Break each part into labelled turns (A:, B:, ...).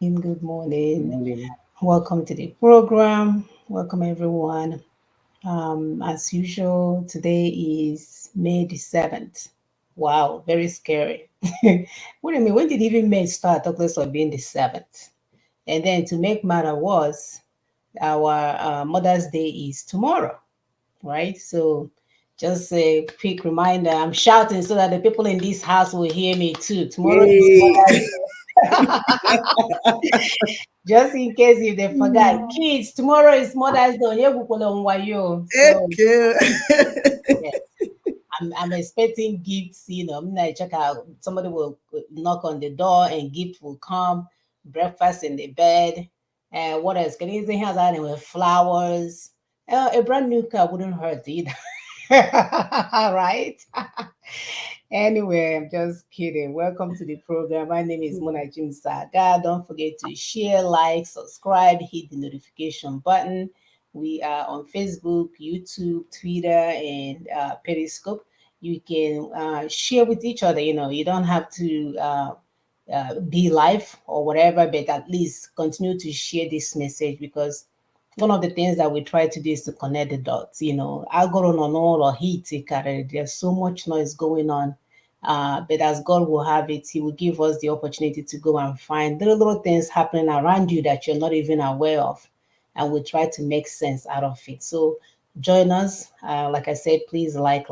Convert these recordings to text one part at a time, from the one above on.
A: Good morning.
B: Morning.
A: Welcome to the program. Welcome, everyone. As usual, today is May the 7th. Wow, very scary. What do you mean? When did even May start? Talk less of being the 7th. And then to make matter worse, our Mother's Day is tomorrow, right? So just a quick reminder, I'm shouting so that the people in this house will hear me too. Tomorrow is
B: Yay.
A: Mother's Day. Just in case if they forgot. Kids, tomorrow is Mother's Day. So
B: Okay.
A: yes, I'm expecting gifts, I check out somebody will knock on the door and gift will come, breakfast in the bed. And what else? Can you say hands out with flowers? A brand new car wouldn't hurt either. Right? Anyway, I'm just kidding. Welcome to the program. My name is Mona Jim Saga. Don't forget to share, like, subscribe, hit the notification button. We are on Facebook, YouTube, Twitter, and Periscope. You can share with each other. You don't have to be live or whatever, but at least continue to share this message because one of the things that we try to do is to connect the dots. Algorithm on all or heat, there's so much noise going on. But as God will have it, He will give us the opportunity to go and find little things happening around you that you're not even aware of. And we try to make sense out of it. So join us. Like I said, please like,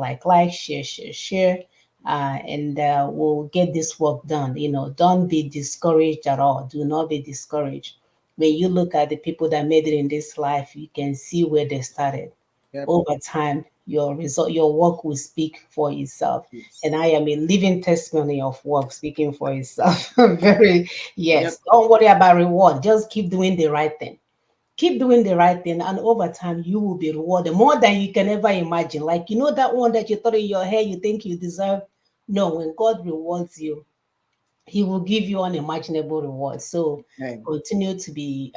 A: share. And we'll get this work done. Don't be discouraged at all. Do not be discouraged. When you look at the people that made it in this life, you can see where they started.
B: Yep.
A: Over time, your work will speak for itself. And I
B: Yes.
A: am a living testimony of work speaking for itself. Very,
B: Yep.
A: yes. Don't worry about reward. Just keep doing the right thing. Keep doing the right thing, and over time, you will be rewarded more than you can ever imagine. Like, that one that you thought in your head you think you deserve. No, when God rewards you, He will give you unimaginable rewards. So
B: Okay.
A: continue to be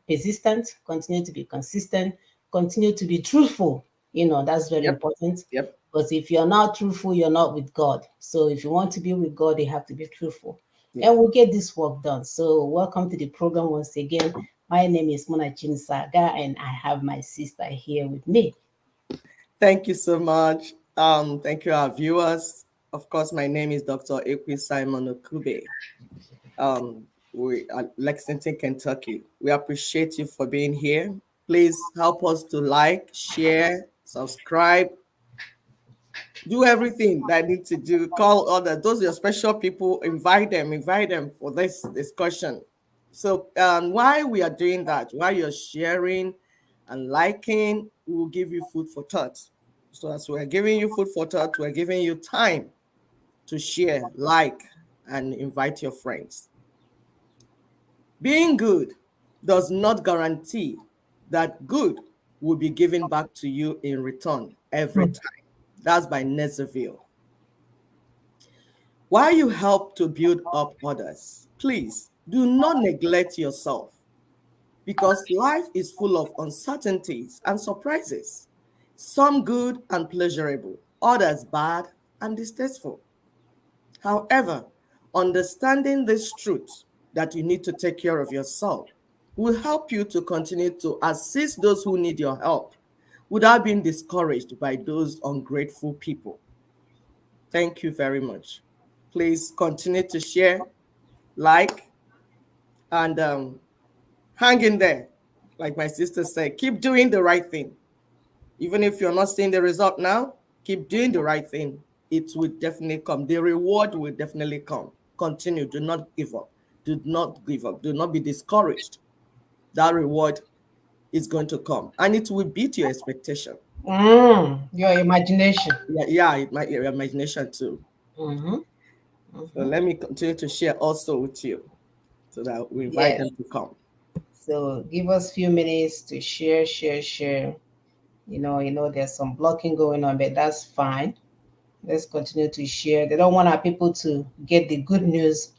A: persistent, continue to be consistent, continue to be truthful. That's very
B: Yep.
A: important.
B: Yep.
A: Because if you're not truthful, you're not with God. So if you want to be with God, you have to be truthful.
B: Yeah.
A: And we'll get this work done. So welcome to the program once again. My name is Mona Jim Saga, and I have my sister here with me.
B: Thank you so much. Thank you, our viewers. Of course, my name is Dr. Ekwi Simon Okube. We are Lexington, Kentucky. We appreciate you for being here. Please help us to like, share, subscribe, do everything that I need to do. Call others. Those are your special people. Invite them for this discussion. So while we are doing that, while you're sharing and liking, we will give you food for thought. So as we're giving you food for thought, we're giving you time to share, like, and invite your friends. Being good does not guarantee that good will be given back to you in return every time. That's by Nezerville. While you help to build up others, please do not neglect yourself because life is full of uncertainties and surprises, some good and pleasurable, others bad and distasteful. However, understanding this truth that you need to take care of yourself will help you to continue to assist those who need your help without being discouraged by those ungrateful people. Thank you very much. Please continue to share, like, and hang in there. Like my sister said, keep doing the right thing. Even if you're not seeing the result now, keep doing the right thing. It will definitely come. The reward will definitely come. Continue. Do not give up. Do not give up. Do not be discouraged. That reward is going to come and it will beat your expectation.
A: Your imagination.
B: Yeah, yeah, it might your imagination too.
A: Mm-hmm.
B: So
A: Mm-hmm.
B: let me continue to share also with you so that we invite
A: Yes.
B: them to come.
A: So give us a few minutes to share. There's some blocking going on, but that's fine. Let's continue to share. They don't want our people to get the good news.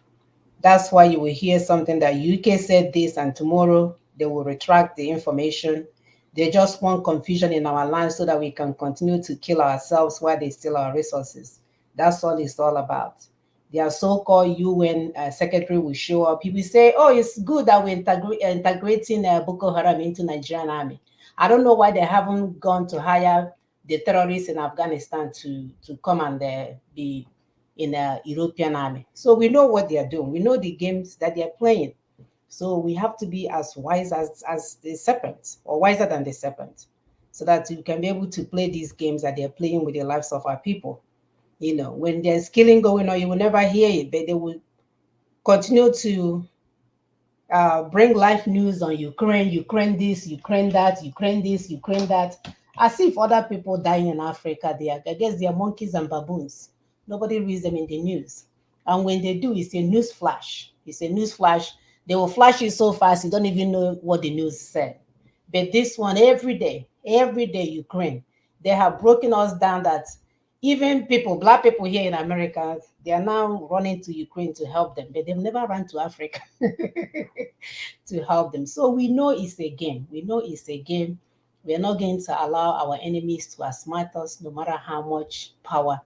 A: That's why you will hear something that UK said this, and tomorrow they will retract the information. They just want confusion in our lives so that we can continue to kill ourselves while they steal our resources. That's all it's all about. their so-called UN secretary will show up. He will say, "Oh, it's good that we're integrating Boko Haram into Nigerian army." I don't know why they haven't gone to hire the terrorists in Afghanistan to come and be in a European army. So we know what they are doing. We know the games that they are playing. So we have to be as wise as the serpent, or wiser than the serpent, so that we can be able to play these games that they're playing with the lives of our people. When there's killing going on, you will never hear it, but they will continue to bring live news on Ukraine, Ukraine this, Ukraine that, Ukraine this, Ukraine that, as if other people dying in Africa, I guess they are monkeys and baboons. Nobody reads them in the news. And when they do, it's a news flash. It's a news flash. They will flash it so fast, you don't even know what the news said. But this one, every day, Ukraine, they have broken us down that even people, black people here in America, they are now running to Ukraine to help them, but they've never run to Africa to help them. So we know it's a game. We know it's a game. We are not going to allow our enemies to outsmart us, no matter how much power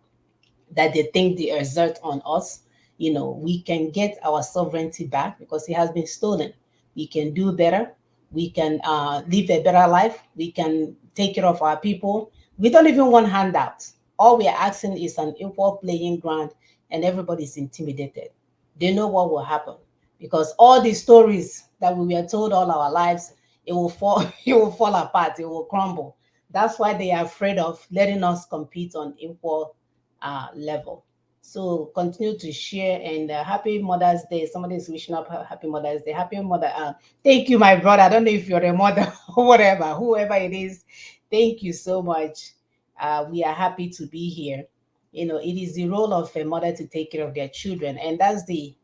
A: that they think they exert on us. We can get our sovereignty back because it has been stolen. We can do better. We can live a better life. We can take care of our people. We don't even want handouts. All we are asking is an equal playing ground, and everybody's intimidated. They know what will happen because all the stories that we were told all our lives, it will fall, it will fall apart, it will crumble. That's why they are afraid of letting us compete on equal level. So continue to share, and happy Mother's Day. Somebody is wishing up happy Mother's Day. Happy Mother. Thank you, my brother. I don't know if you're a mother or whatever, whoever it is. Thank you so much. We are happy to be here. It is the role of a mother to take care of their children, and that's the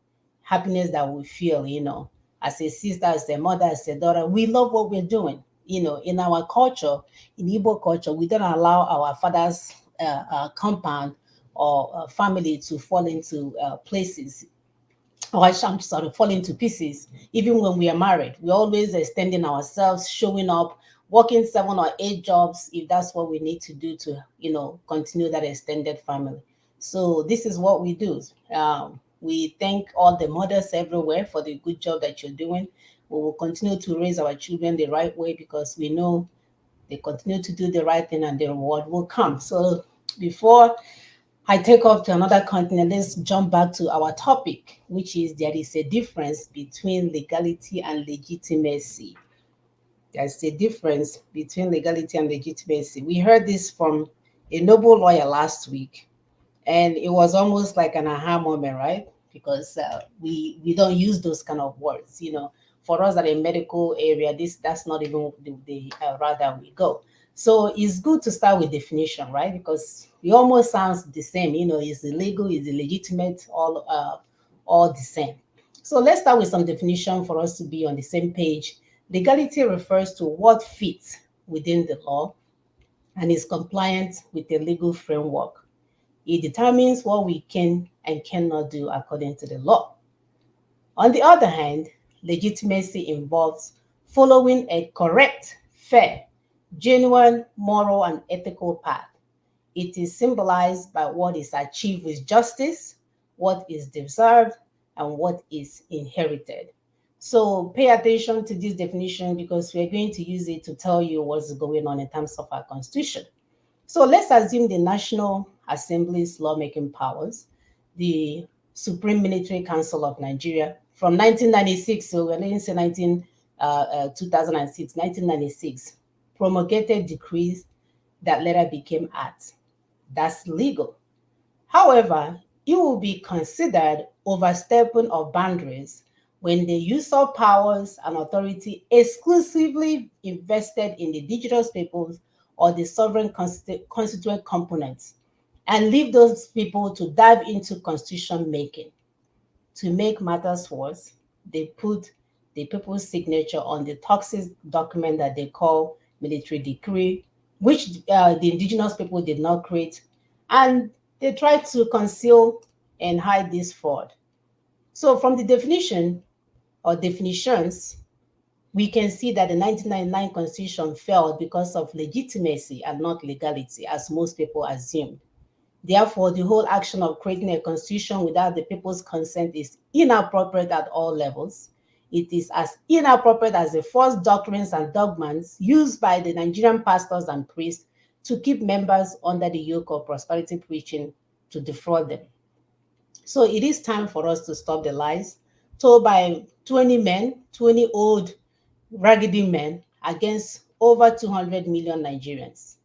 A: happiness that we feel. As a sister, as a mother, as a daughter, we love what we're doing. In our culture, in Igbo culture, we don't allow our fathers' compound or family to fall into places, or I'm sorry, fall into pieces. Even when we are married, we're always extending ourselves, showing up, working 7 or 8 jobs if that's what we need to do to, continue that extended family. So this is what we do. We thank all the mothers everywhere for the good job that you're doing. We will continue to raise our children the right way because we know they continue to do the right thing and the reward will come. So before I take off to another continent, let's jump back to our topic, which is there is a difference between legality and legitimacy. There's a difference between legality and legitimacy. We heard this from a noble lawyer last week, and it was almost like an aha moment, right? Because we don't use those kind of words. For us at a medical area, that's not even the rather we go. So it's good to start with definition, right? Because it almost sounds the same. Is illegal, is illegitimate, all the same. So let's start with some definition for us to be on the same page. Legality refers to what fits within the law and is compliant with the legal framework. It determines what we can and cannot do according to the law. On the other hand, legitimacy involves following a correct, fair, genuine, moral, and ethical path. It is symbolized by what is achieved with justice, what is deserved, and what is inherited. So pay attention to this definition because we're going to use it to tell you what's going on in terms of our constitution. So let's assume the National Assembly's lawmaking powers, the Supreme Military Council of Nigeria, from 1996, so we're going to say 2006, 1996, promulgated decrees that later became acts. That's legal. However, it will be considered overstepping of boundaries when the use of powers and authority exclusively invested in the indigenous peoples or the sovereign constituent components and leave those people to dive into constitution making. To make matters worse, they put the people's signature on the toxic document that they call military decree, which the indigenous people did not create, and they tried to conceal and hide this fraud. So, from the definition or definitions, we can see that the 1999 Constitution failed because of legitimacy and not legality, as most people assumed. Therefore, the whole action of creating a constitution without the people's consent is inappropriate at all levels. It is as inappropriate as the false doctrines and dogmas used by the Nigerian pastors and priests to keep members under the yoke of prosperity preaching to defraud them. So it is time for us to stop the lies told by 20 men, 20 old raggedy men against over 200 million Nigerians.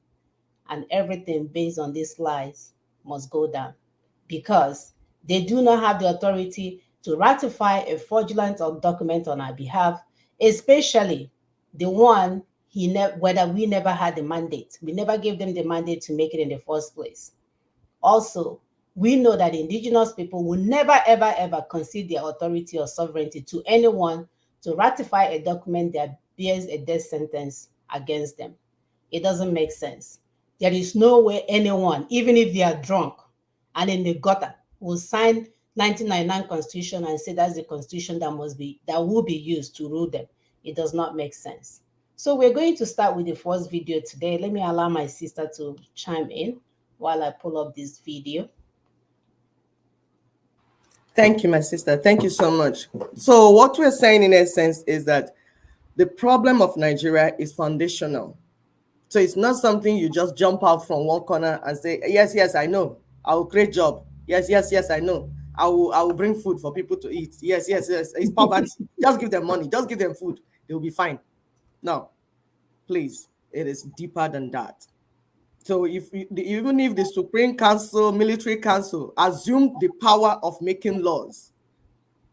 A: And everything based on these lies must go down because they do not have the authority to ratify a fraudulent document on our behalf, especially the one whether we never had the mandate. We never gave them the mandate to make it in the first place. Also, we know that indigenous people will never, ever, ever concede their authority or sovereignty to anyone to ratify a document that bears a death sentence against them. It doesn't make sense. There is no way anyone, even if they are drunk and in the gutter, will sign 1999 Constitution and say that's the Constitution that will be used to rule them. It does not make sense. So we're going to start with the first video today. Let me allow my sister to chime in while I pull up this video.
B: Thank you, my sister. Thank you so much. So what we're saying in essence is that the problem of Nigeria is foundational. So it's not something you just jump out from one corner and say, yes, yes, I know. I will create job. Yes, yes, yes, I know. I will bring food for people to eat. Yes, yes, yes. It's poverty. Just give them money. Just give them food. They will be fine. No, please. It is deeper than that. So even if the Supreme Council, Military Council, assume the power of making laws,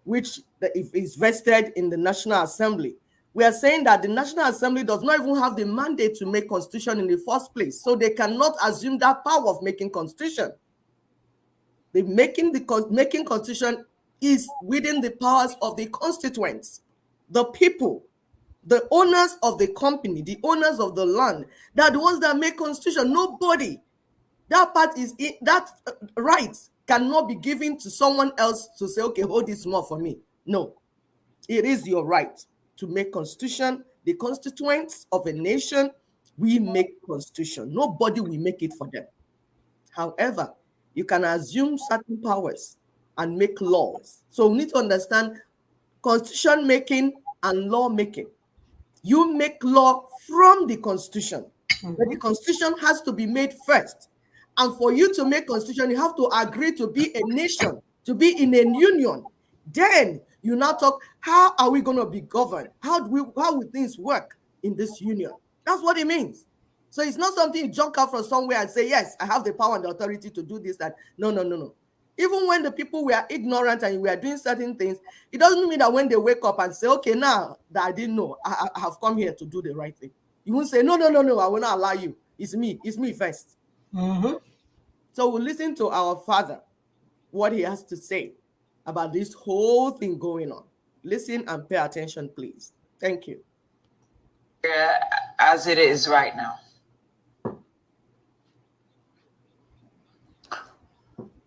B: which is vested in the National Assembly, we are saying that the National Assembly does not even have the mandate to make constitution in the first place. So they cannot assume that power of making constitution. Making constitution is within the powers of the constituents, the people, the owners of the company, the owners of the land. They're the ones that make constitution. Nobody. That part is that right cannot be given to someone else to say, okay, hold this more for me. No, it is your right to make constitution. The constituents of a nation, we make constitution. Nobody will make it for them. However, you can assume certain powers and make laws. So we need to understand constitution making and law making. You make law from the constitution, but the constitution has to be made first. And for you to make constitution, you have to agree to be a nation, to be in a union. Then you now talk, how are we going to be governed? How will things work in this union? That's what it means. So it's not something you jump out from somewhere and say, yes, I have the power and the authority to do this, that. No, no, no, no. Even when the people were ignorant and we are doing certain things, it doesn't mean that when they wake up and say, okay, now that I didn't know, I have come here to do the right thing. You won't say, no, no, no, no, I will not allow you. It's me first. So we'll listen to our father, what he has to say about this whole thing going on. Listen and pay attention, please. Thank you.
C: As it is right now.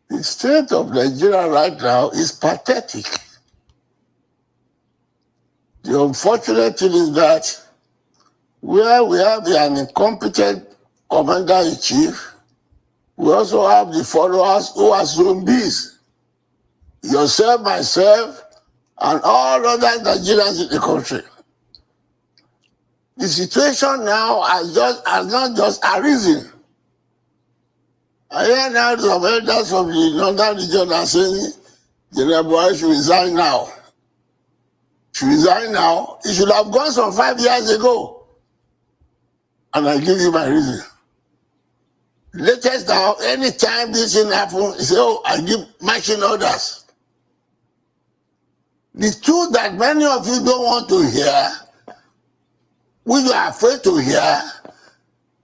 D: The state of Nigeria right now is pathetic. The unfortunate thing is that where we have an incompetent commander-in-chief, we also have the followers who are zombies. Yourself, myself, and all other Nigerians in the country. The situation now has not just arisen. I hear now some elders from the northern region are saying General Buhari should resign now. Should resign now. He should have gone some 5 years ago. And I give you my reason. Latest now, anytime this thing happens, he say, oh, I give marching orders. The truth that many of you don't want to hear, which you are afraid to hear,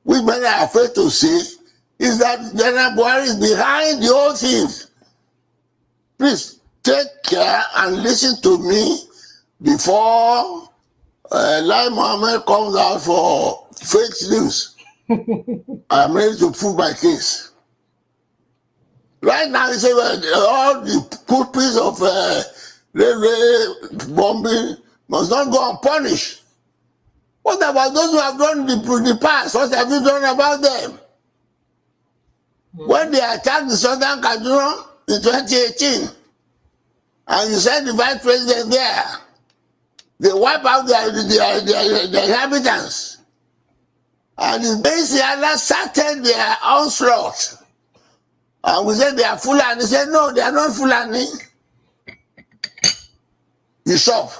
D: which many are afraid to see, is that General Buhari is behind the whole thing. Please take care and listen to me before Lai Mohammed comes out for fake news. I'm ready to prove my case. Right now, he said all the purpose of railway bombing must not go unpunished. What about those who have done the past? What have you done about them? When they attacked the Southern Kaduna in 2018, and you said the vice president there, they wipe out their inhabitants. And the base island started their onslaught. And we said they are Fulani. They said, no, they are not Fulani. You stop.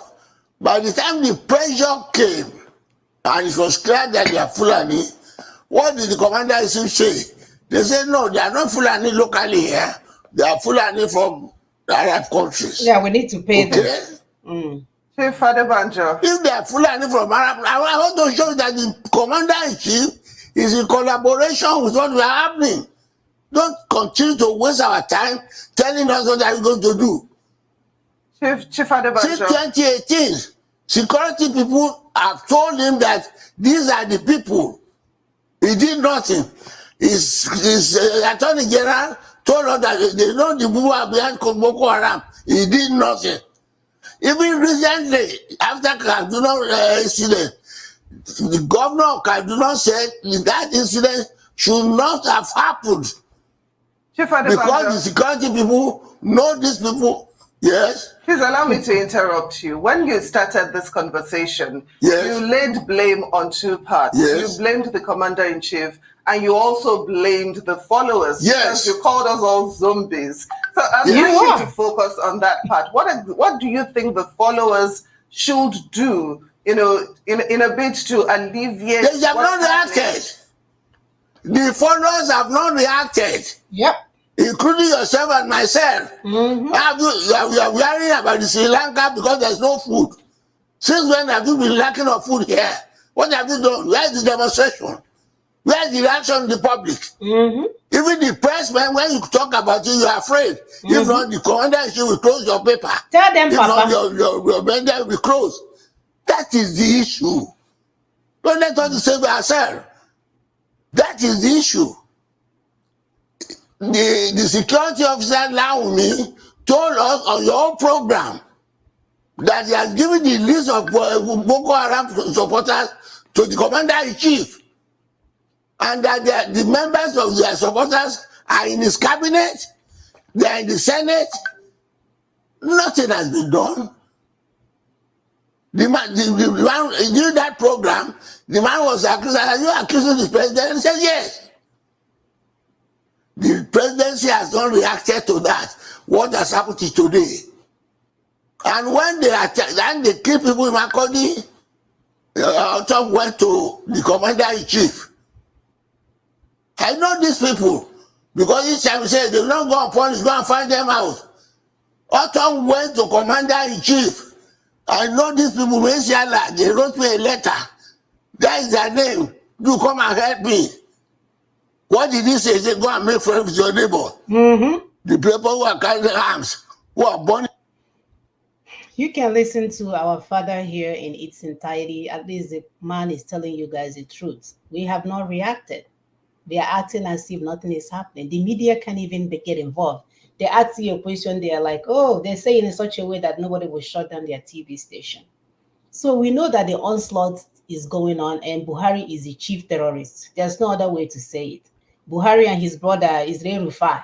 D: By the time the pressure came, and it was clear that they are Fulani, what did the commander-in-chief say? They said, no, they are not Fulani locally here. They are Fulani from the Arab countries.
A: Yeah, we need to pay them.
B: Chief Father Banjo.
D: If they are Fulani from Arab, I want to show that the commander-in-chief is in collaboration with what we are happening. Don't continue to waste our time telling us what are we going to do.
B: Chief Father Banjo.
D: Since 2018, security people have told him that these are the people. He did nothing. His attorney general told us that they know the people are behind Boko Haram. He did nothing. Even recently, after Kaduna incident, the governor of Kaduna said that incident should not have happened because the security people know these people. Yes.
B: Please allow me to interrupt you. When you started this conversation,
D: yes,
B: you laid blame on two parts.
D: Yes.
B: You blamed the commander-in-chief, and you also blamed the followers.
D: Yes.
B: Because you called us all zombies. So I'd like you to focus on that part. What do you think the followers should do, in a bit to alleviate?
D: They have not reacted. The followers have not reacted.
A: Yep.
D: Including yourself and myself.
A: Mm-hmm.
D: You are worrying about the Sri Lanka because there's no food. Since when have you been lacking of food here? What have you done? Where's the demonstration? Where's the reaction of the public?
A: Mm-hmm.
D: Even the press, when you talk about it, you are afraid. Mm-hmm. If not, the commander-in-chief will close your paper.
A: Tell them,
D: if
A: Papa.
D: Not, your vendor will close. That is the issue. Don't let us save ourselves. That is the issue. The security officer Laumi told us on your own program that he has given the list of Boko Haram supporters to the commander-in-chief, and that the members of their supporters are in his cabinet, they are in the Senate. Nothing has been done. The man during that program, the man was accused. Are you accusing the president? He said yes. The presidency has not reacted to that. What has happened to today? And when they attack, then they kill people in Makodi, Tom went to the commander-in-chief. I know these people because each time we say they will not go and punish, go and find them out. Autumn went to commander-in-chief. I know these people, they wrote me a letter. That is their name. Do come and help me. What did he say? He said, go and make friends with your neighbor.
A: Mm-hmm.
D: The people who are carrying arms, who are born.
A: You can listen to our father here in its entirety. At least the man is telling you guys the truth. We have not reacted. They are acting as if nothing is happening. The media can't even get involved. They ask you a question, they are like, oh, they're saying in such a way that nobody will shut down their TV station. So we know that the onslaught is going on and Buhari is the chief terrorist. There's no other way to say it. Buhari and his brother Israel Rufai,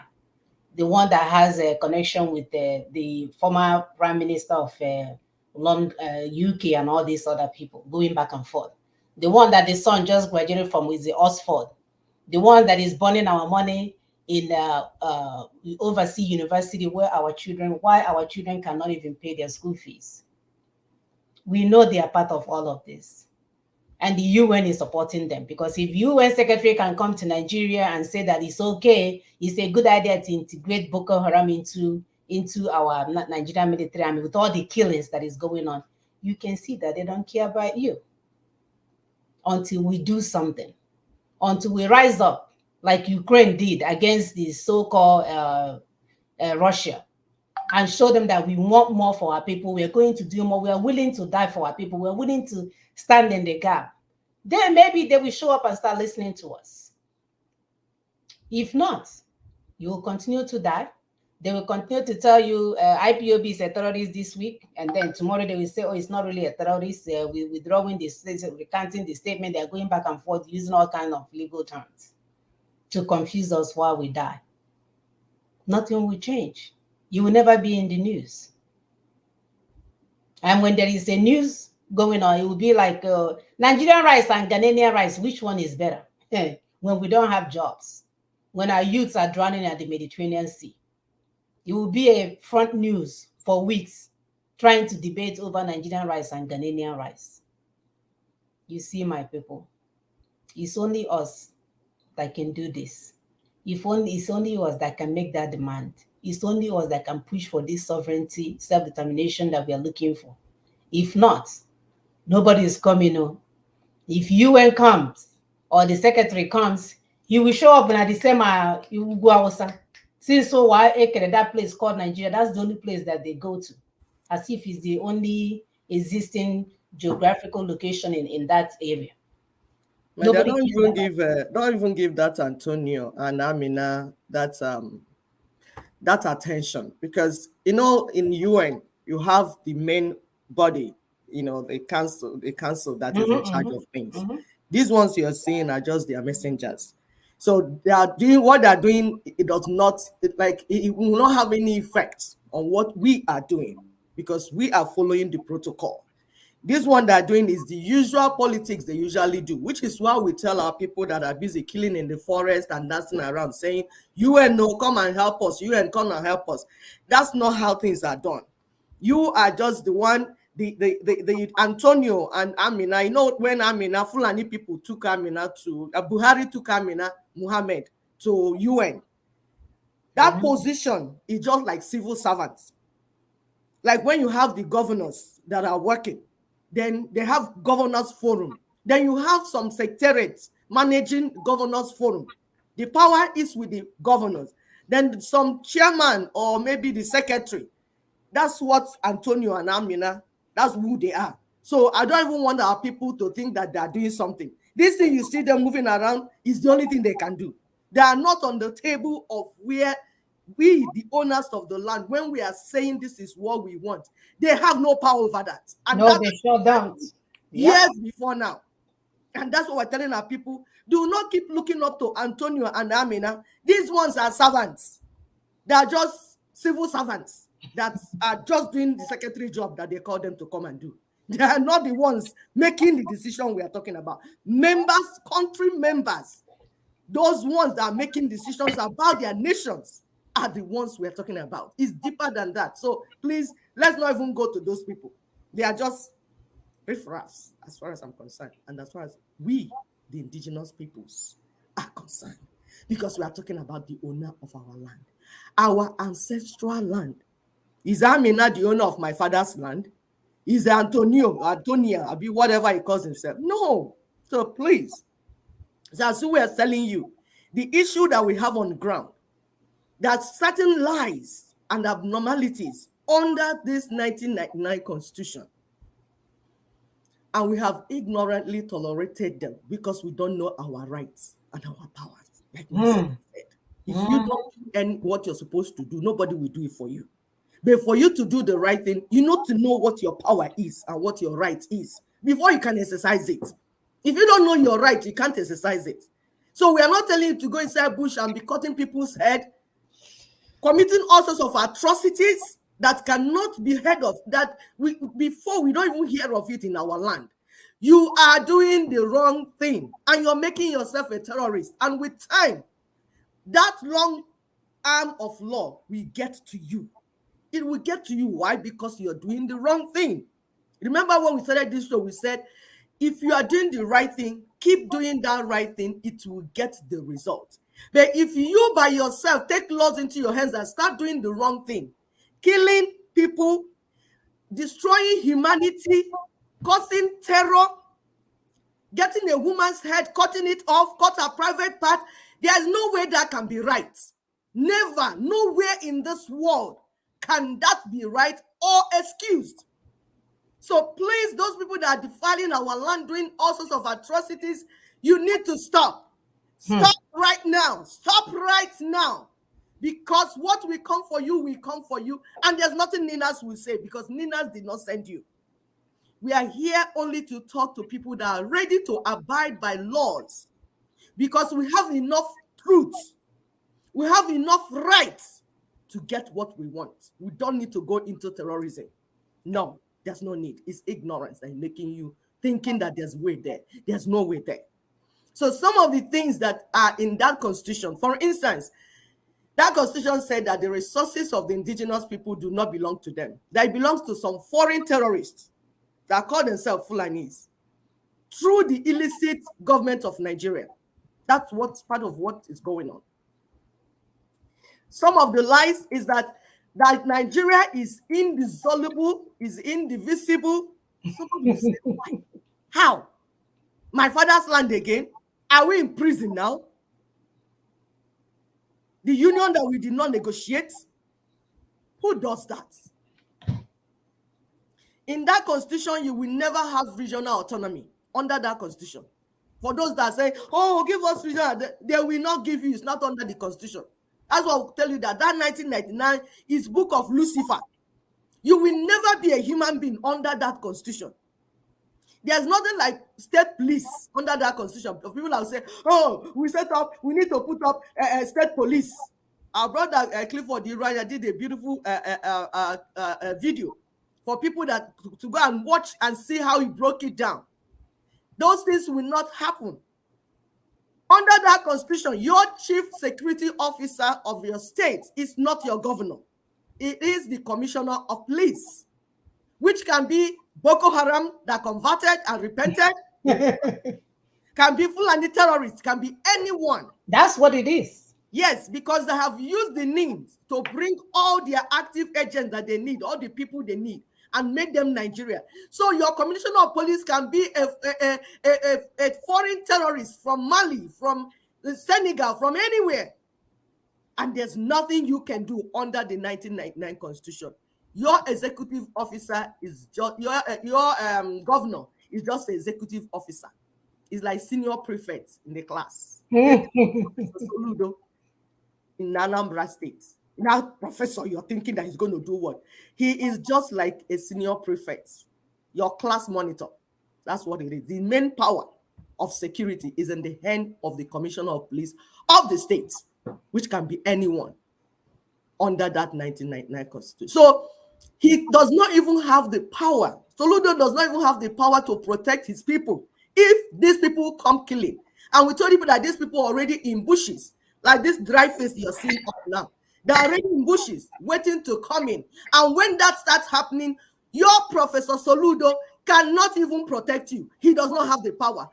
A: the one that has a connection with the former prime minister of London, UK and all these other people going back and forth. The one that the son just graduated from is the Oxford. The one that is burning our money in overseas university why our children cannot even pay their school fees. We know they are part of all of this. And the UN is supporting them, because if UN secretary can come to Nigeria and say that it's okay, it's a good idea to integrate Boko Haram into our Nigerian military army with all the killings that is going on, you can see that they don't care about you until we do something, until we rise up like Ukraine did against the so-called Russia, and show them that we want more for our people. We are going to do more. We are willing to die for our people. We are willing to stand in the gap. Then maybe they will show up and start listening to us. If not, you will continue to die. They will continue to tell you IPOB is a terrorist this week, and then tomorrow they will say, oh, it's not really a terrorist. We're withdrawing this, recanting the statement. They're going back and forth using all kinds of legal terms. to confuse us while we die. Nothing will change. You will never be in the news. And when there is a news going on, it will be like Nigerian rice and Ghanaian rice, which one is better? When we don't have jobs, when our youths are drowning at the Mediterranean Sea, it will be a front news for weeks trying to debate over Nigerian rice and Ghanaian rice. You see, my people, it's only us that can do this. If only it's only us that can make that demand. It's only us that can push for this sovereignty, self-determination that we are looking for. If not, nobody is coming. No. If UN comes or the secretary comes, he will show up and at the same he will go outside. Since so why that place called Nigeria, that's the only place that they go to, as if it's the only existing geographical location in that area.
B: Man, they
A: Nobody
B: don't even give that Antonio and Amina that attention, because in UN you have the main body, the council that is in charge of things. These ones you're seeing are just their messengers. So they are doing what they're doing. It does not it will not have any effect on what we are doing, because we are following the protocol. This one they're doing is the usual politics they usually do, which is why we tell our people that are busy killing in the forest and dancing around saying, UN, no, come and help us. UN, come and help us. That's not how things are done. You are just the one, the Antonio and Amina. When Amina, Fulani people took Amina to, Buhari took Amina Muhammad to UN. That position is just like civil servants. Like when you have the governors that are working, then they have governors forum. Then you have some secretariats managing governors forum. The power is with the governors. Then some chairman or maybe the secretary. That's what Antonio and Amina, that's who they are. So I don't even want our people to think that they are doing something. This thing you see them moving around is the only thing they can do. They are not on the table of where we, the owners of the land, when we are saying this is what we want, they have no power over that. And
A: no, they sure don't.
B: Years before now. And that's what we're telling our people. Do not keep looking up to Antonio and Amina. These ones are servants. They are just civil servants that are just doing the secretary job that they call them to come and do. They are not the ones making the decision we are talking about. Members, country members, those ones that are making decisions about their nations are the ones we are talking about. It's deeper than that. So please, let's not even go to those people. They are just riffraffs as far as I'm concerned, and as far as we, the indigenous peoples, are concerned, because we are talking about the owner of our land, our ancestral land. Is Amina the owner of my father's land? Is Antonia, whatever he calls himself? No. So please, as we are telling you, the issue that we have on the ground, that certain lies and abnormalities under this 1999 Constitution, and we have ignorantly tolerated them because we don't know our rights and our powers. Like we said, if you don't do what you're supposed to do, nobody will do it for you. But for you to do the right thing, you need to know what your power is and what your right is before you can exercise it. If you don't know your right, you can't exercise it. So we are not telling you to go inside bush and be cutting people's head, committing all sorts of atrocities that cannot be heard of, that before we don't even hear of it in our land. You are doing the wrong thing and you're making yourself a terrorist. And with time, that long arm of law will get to you. It will get to you. Why? Because you're doing the wrong thing. Remember when we started this show, we said, if you are doing the right thing, keep doing that right thing, it will get the result. But if you by yourself take laws into your hands and start doing the wrong thing, killing people, destroying humanity, causing terror, getting a woman's head, cutting it off, cut her private part, there's no way that can be right. Never, nowhere in this world can that be right or excused. So please, those people that are defiling our land, doing all sorts of atrocities, you need to stop. Stop right now. Stop right now. Because what will come for you will come for you. And there's nothing Ninas will say, because Ninas did not send you. We are here only to talk to people that are ready to abide by laws. Because we have enough truth. We have enough rights to get what we want. We don't need to go into terrorism. No, there's no need. It's ignorance that is making you thinking that there's way there. There's no way there. So some of the things that are in that constitution, for instance, that constitution said that the resources of the indigenous people do not belong to them. That it belongs to some foreign terrorists that call themselves Fulanis through the illicit government of Nigeria. That's what's part of what is going on. Some of the lies is that Nigeria is indissoluble, is indivisible. Somebody will say, why? How? My father's land again? Are we in prison now? The union that we did not negotiate? Who does that? In that constitution, you will never have regional autonomy under that constitution. For those that say, oh, give us regional, they will not give you. It's not under the constitution. That's why I'll tell you that 1999 is Book of Lucifer. You will never be a human being under that constitution. There's nothing like state police under that constitution. People that will say, oh, we need to put up state police. Our brother Clifford Iraya did a beautiful video for people that to go and watch and see how he broke it down. Those things will not happen. Under that constitution, your chief security officer of your state is not your governor. It is the commissioner of police, which can be Boko Haram that converted and repented, can be Fulani terrorists, can be anyone.
A: That's what it is.
B: Yes, because they have used the names to bring all their active agents that they need, all the people they need, and make them Nigeria. So your commissioner of police can be a foreign terrorist from Mali, from Senegal, from anywhere. And there's nothing you can do under the 1999 constitution. Your executive officer is just, your governor is just an executive officer. It's like senior prefect in the class. Soludo in Anambra State. Now, professor, you're thinking that he's going to do what? He is just like a senior prefect, your class monitor. That's what it is. The main power of security is in the hand of the commissioner of police of the state, which can be anyone under that 1999 constitution. So he does not even have the power. Soludo does not even have the power to protect his people. If these people come killing, and we told people that these people are already in bushes, like this dry face you're seeing up now, they're already in bushes waiting to come in. And when that starts happening, your Professor Soludo cannot even protect you. He does not have the power.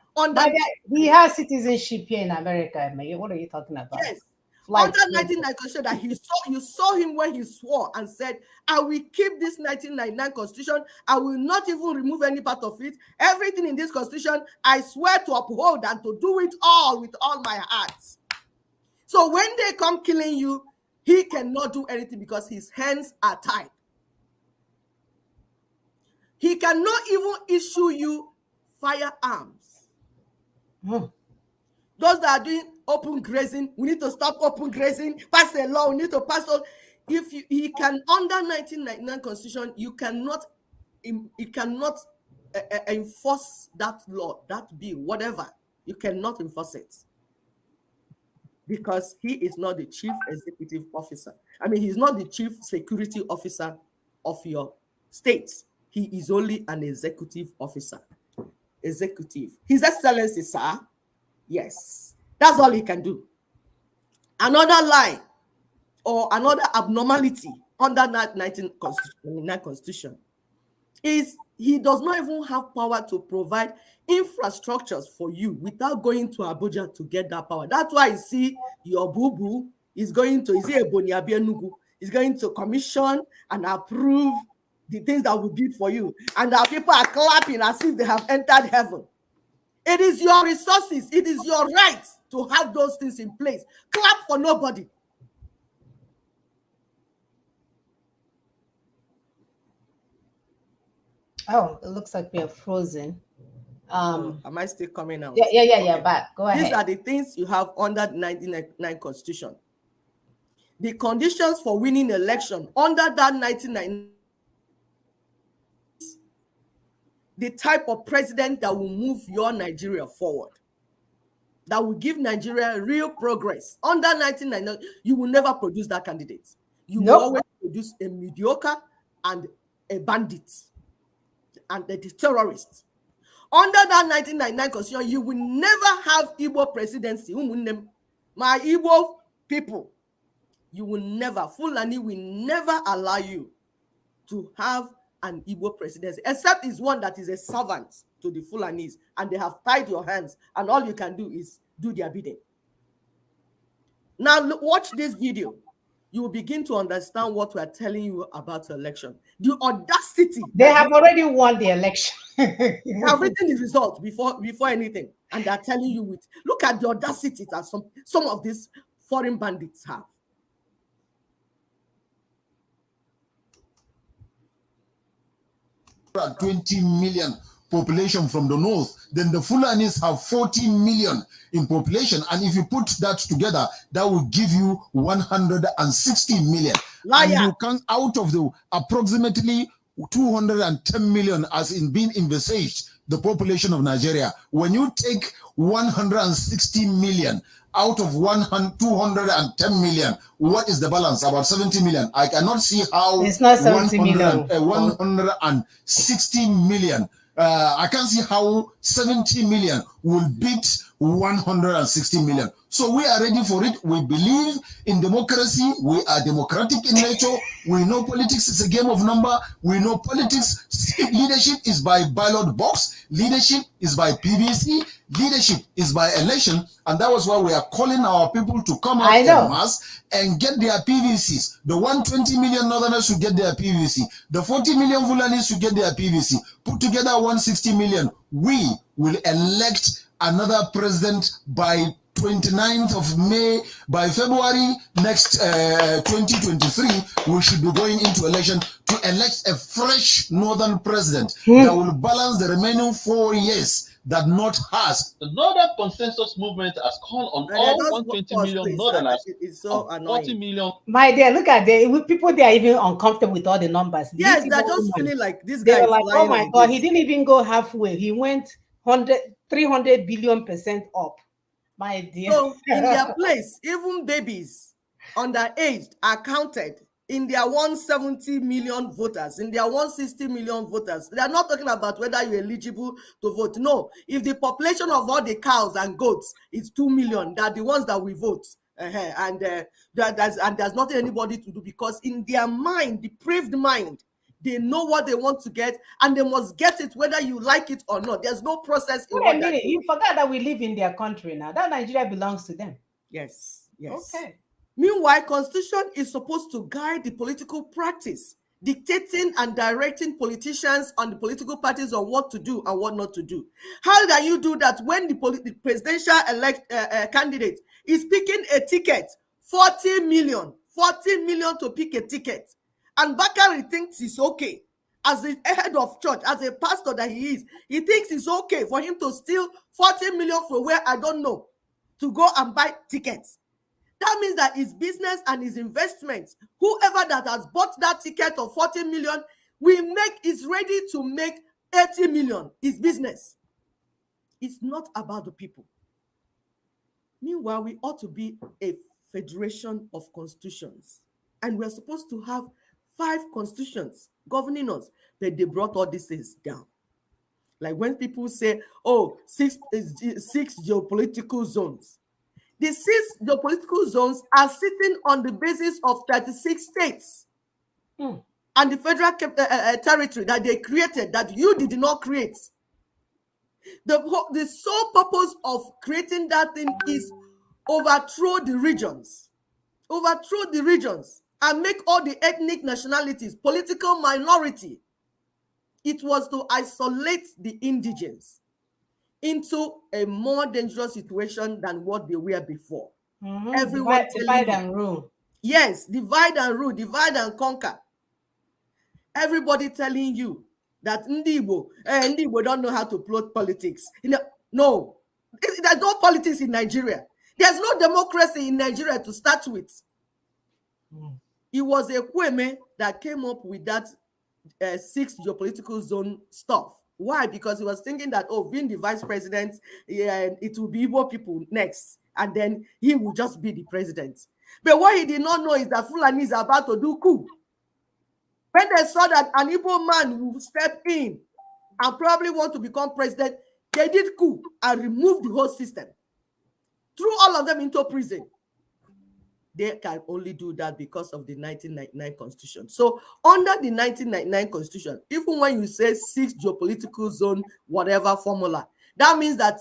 A: He has citizenship here in America. What are you talking about?
B: Yes. Under 1999 constitution, that you saw him when he swore and said, I will keep this 1999 constitution. I will not even remove any part of it. Everything in this constitution, I swear to uphold and to do it all with all my heart. So when they come killing you, he cannot do anything because his hands are tied. He cannot even issue you firearms. Those that are doing open grazing, we need to stop open grazing, pass a law, we need to pass all. If he can, under 1999 constitution, you cannot enforce that law, that bill, whatever. You cannot enforce it. Because he is not the chief executive officer. I mean, he's not the chief security officer of your state. He is only an executive officer. Executive. His Excellency, sir. Yes. That's all he can do. Another lie or another abnormality under that 1999 constitution is he does not even have power to provide infrastructures for you without going to Abuja to get that power. That's why you see your boo-boo is going to, is going to commission and approve the things that will build for you. And our people are clapping as if they have entered heaven. It is your resources. It is your right to have those things in place. Clap for nobody.
A: Oh, it looks like we are frozen.
B: Am I still coming out?
A: Yeah. Back. Go ahead.
B: These are the things you have under the 1999 constitution. The conditions for winning election under that 1999, the type of president that will move your Nigeria forward. that will give Nigeria real progress. Under 1999, you will never produce that candidate. You will always produce a mediocre and a bandit and a terrorist. Under that 1999 constitution, you will never have Igbo presidency. My Igbo people, you will never, Fulani will never allow you to have an Igbo presidency, except it's one that is a servant to the Fulanis, and they have tied your hands, and all you can do is do their bidding. Now, watch this video. You will begin to understand what we are telling you about the election. The audacity.
A: They have already won the election.
B: They have written the result before anything, and they're telling you with. Look at the audacity that some of these foreign bandits have.
C: 20 million population from the north, then the Fulanis have 14 million in population, and if you put that together, that will give you 160 million.
B: Liar.
C: And you can, out of the approximately 210 million as in being envisaged the population of Nigeria, when you take 160 million out of 210 million, what is the balance? About 70 million. I cannot see how
A: it's not 70 million.
C: 160 million. I can't see how 70 million will beat 160 million. So we are ready for it. We believe in democracy. We are democratic in nature. We know politics is a game of number. We know politics, leadership is by ballot box. Leadership is by PVC. Leadership is by election. And that was why we are calling our people to come out en masse and get their PVCs. The 120 million Northerners should get their PVC. The 40 million Fulanis should get their PVC. Put together 160 million. We will elect another president by 29th of May. By February next 2023, we should be going into election to elect a fresh northern president that will balance the remaining 4 years that North has.
E: The Northern Consensus Movement has called on all 120 million Northerners
B: it's so
E: and 40 million.
A: My dear, look at the people. They are even uncomfortable with all the numbers.
B: Yes, they're just feeling like this guy.
A: They were like, oh my God, he didn't even go halfway. He went 300 billion% up. My dear.
B: So in their place, even babies underage are counted in their 170 million voters, in their 160 million voters. They are not talking about whether you're eligible to vote. No, if the population of all the cows and goats is 2 million, they're the ones that we vote. And there's nothing anybody to do, because in their mind, depraved mind, they know what they want to get, and they must get it whether you like it or not. There's no process.
A: Wait a minute, you forgot that we live in their country now. That Nigeria belongs to them.
B: Yes, yes.
A: Okay.
B: Meanwhile, constitution is supposed to guide the political practice, dictating and directing politicians and the political parties on what to do and what not to do. How can you do that when the presidential candidate is picking a ticket, 40 million to pick a ticket, and Bakari thinks it's okay, as the head of church, as a pastor that he is, he thinks it's okay for him to steal 40 million from where I don't know, to go and buy tickets. That means that his business and his investments, whoever that has bought that ticket of 40 million, is ready to make 80 million. His business. It's not about the people. Meanwhile, we ought to be a federation of constitutions. And we're supposed to have 5 constitutions governing us, but they brought all these things down. Like when people say, oh, 6 geopolitical zones. The 6 geopolitical zones are sitting on the basis of 36 states and the federal territory that they created, that you did not create. The sole purpose of creating that thing is overthrow the regions and make all the ethnic nationalities political minority. It was to isolate the indigents into a more dangerous situation than what they were before.
A: Everyone divide and rule.
B: Yes, divide and rule, divide and conquer. Everybody telling you that Ndibo don't know how to plot politics. No, there's no politics in Nigeria. There's no democracy in Nigeria to start with. It was a Kweme that came up with that 6 geopolitical zone stuff. Why? Because he was thinking that, oh, being the vice president, it will be Igbo people next, and then he will just be the president. But what he did not know is that Fulani is about to do coup. When they saw that an Igbo man will step in and probably want to become president, they did coup and removed the whole system, threw all of them into prison. They can only do that because of the 1999 Constitution. So under the 1999 Constitution, even when you say 6 geopolitical zone, whatever formula, that means that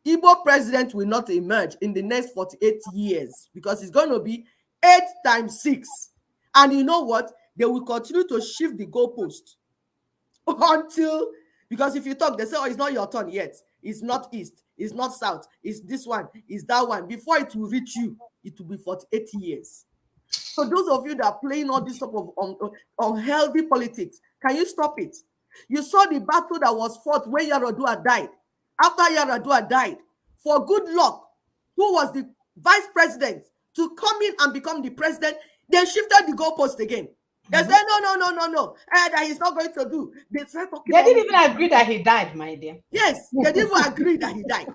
B: Igbo president will not emerge in the next 48 years because it's going to be 8 times 6. And you know what? They will continue to shift the goalpost until, because if you talk, they say, oh, it's not your turn yet. It's not east, it's not south, it's this one, it's that one. Before it will reach you, it will be 48 years. So those of you that are playing all this type of unhealthy politics, can you stop it? You saw the battle that was fought when Yaradua died. After Yaradua died, for good luck, who was the vice president, to come in and become the president, they shifted the goalpost again. They said, no, that he's not going to do. They
A: didn't even agree that he died, my dear.
B: Yes, they didn't even agree that he died.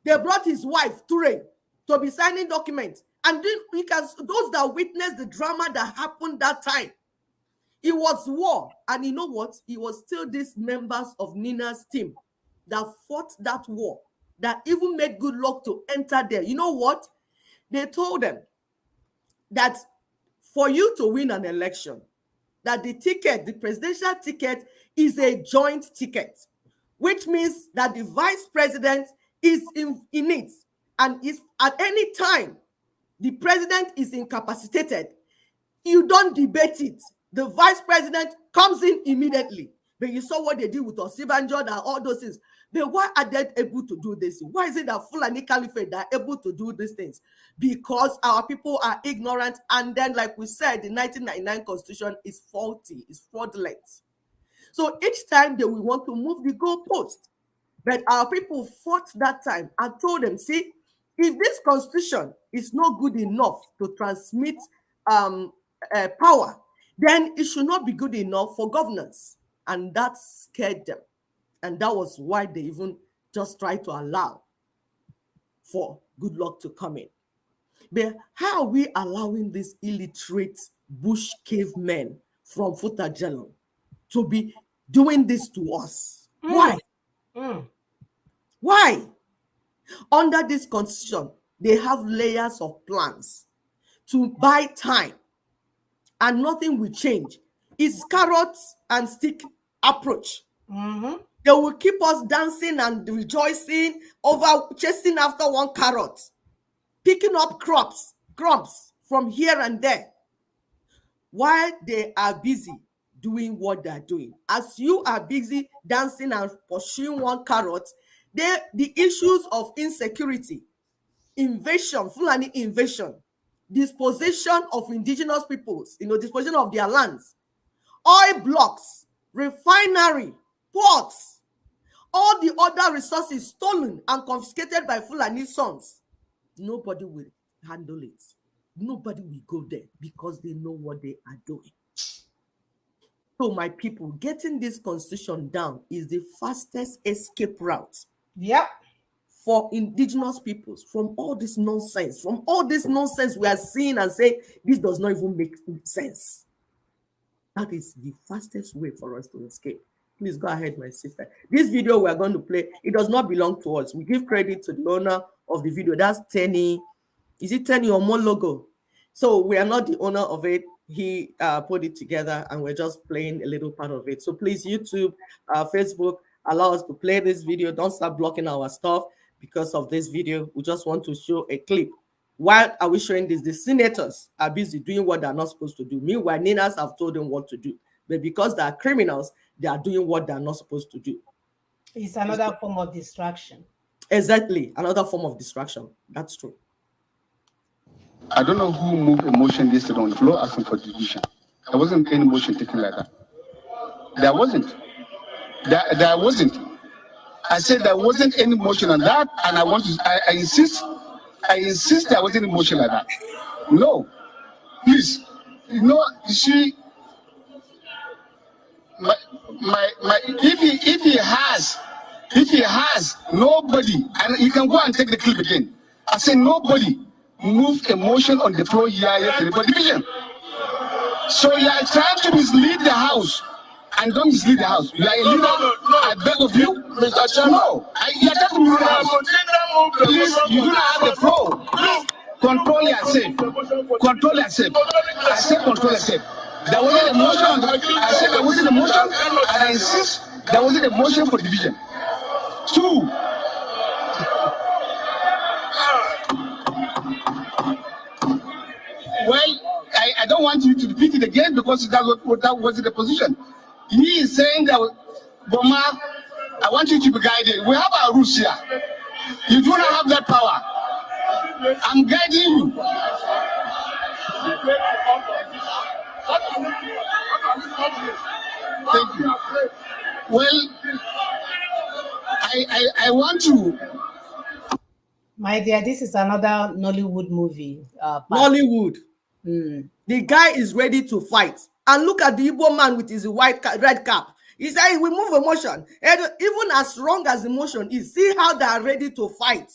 B: They brought his wife, Ture, to be signing documents. And then because those that witnessed the drama that happened that time, it was war. And you know what? It was still these members of Nina's team that fought that war, that even made good luck to enter there. You know what? They told them that for you to win an election, that the ticket, the presidential ticket, is a joint ticket, which means that the vice president is in it. And if at any time the president is incapacitated, you don't debate it. The vice president comes in immediately. But you saw what they did with Osibanjo and all those things. But why are they able to do this? Why is it that Fulani Caliphate are able to do these things? Because our people are ignorant. And then, like we said, the 1999 Constitution is faulty, it's fraudulent. So each time they will want to move the goalpost. But our people fought that time and told them, see, if this Constitution is not good enough to transmit power, then it should not be good enough for governance. And that scared them. And that was why they even just tried to allow for good luck to come in. But how are we allowing these illiterate bush cavemen from Futajelon to be doing this to us? Why? Why? Under this constitution, they have layers of plans to buy time, and nothing will change. It's carrots and stick approach. They will keep us dancing and rejoicing over chasing after one carrot, picking up crumbs from here and there, while they are busy doing what they're doing. As you are busy dancing and pursuing one carrot, the issues of insecurity, invasion, Fulani invasion, dispossession of indigenous peoples, disposition of their lands, oil blocks, refinery, ports, all the other resources stolen and confiscated by Fulani sons. Nobody will handle it. Nobody will go there because they know what they are doing. So my people, getting this constitution down is the fastest escape route.
A: Yep.
B: For indigenous peoples from all this nonsense, we are seeing and saying this does not even make sense. That is the fastest way for us to escape. Please go ahead, my sister. This video we are going to play, it does not belong to us. We give credit to the owner of the video. That's Tenny. Is it Tenny or Mo Logo? So we are not the owner of it. He put it together and we're just playing a little part of it. So please, YouTube, Facebook, allow us to play this video. Don't start blocking our stuff because of this video. We just want to show a clip. Why are we showing this? The senators are busy doing what they're not supposed to do. Meanwhile, Ninas have told them what to do. But because they are criminals, they are doing what they're not supposed to do.
A: It's another form of distraction.
B: Exactly. Another form of distraction. That's true.
F: I don't know who moved a motion yesterday on the floor asking for division. There wasn't any motion taken like that. There wasn't. There wasn't. I said there wasn't any motion on that, and I insist there wasn't any motion like that. No. Please. You see, if he has nobody, and you can go and take the clip again. I said nobody moved a motion on the floor here yesterday for division. So you are trying to mislead the house. And don't mislead the house. You are a leader. I beg of you, Mr. Chairman. No, you are trying to mislead the house. Please, you do not have the floor. Control yourself. Control yourself. I said control yourself. There wasn't a motion. I said there wasn't a motion, and I insist there wasn't a motion for division. Two. Well, I don't want you to repeat it again because that was the position. He is saying that, Boma, I want you to be guided. We have our rules here. You do not have that power. I'm guiding you. Thank you. Well, I want to.
A: My dear, this is another Nollywood movie.
B: Nollywood. The guy is ready to fight. And look at the Igbo man with his red cap. He said, we move emotion. And even as wrong as emotion is, see how they are ready to fight.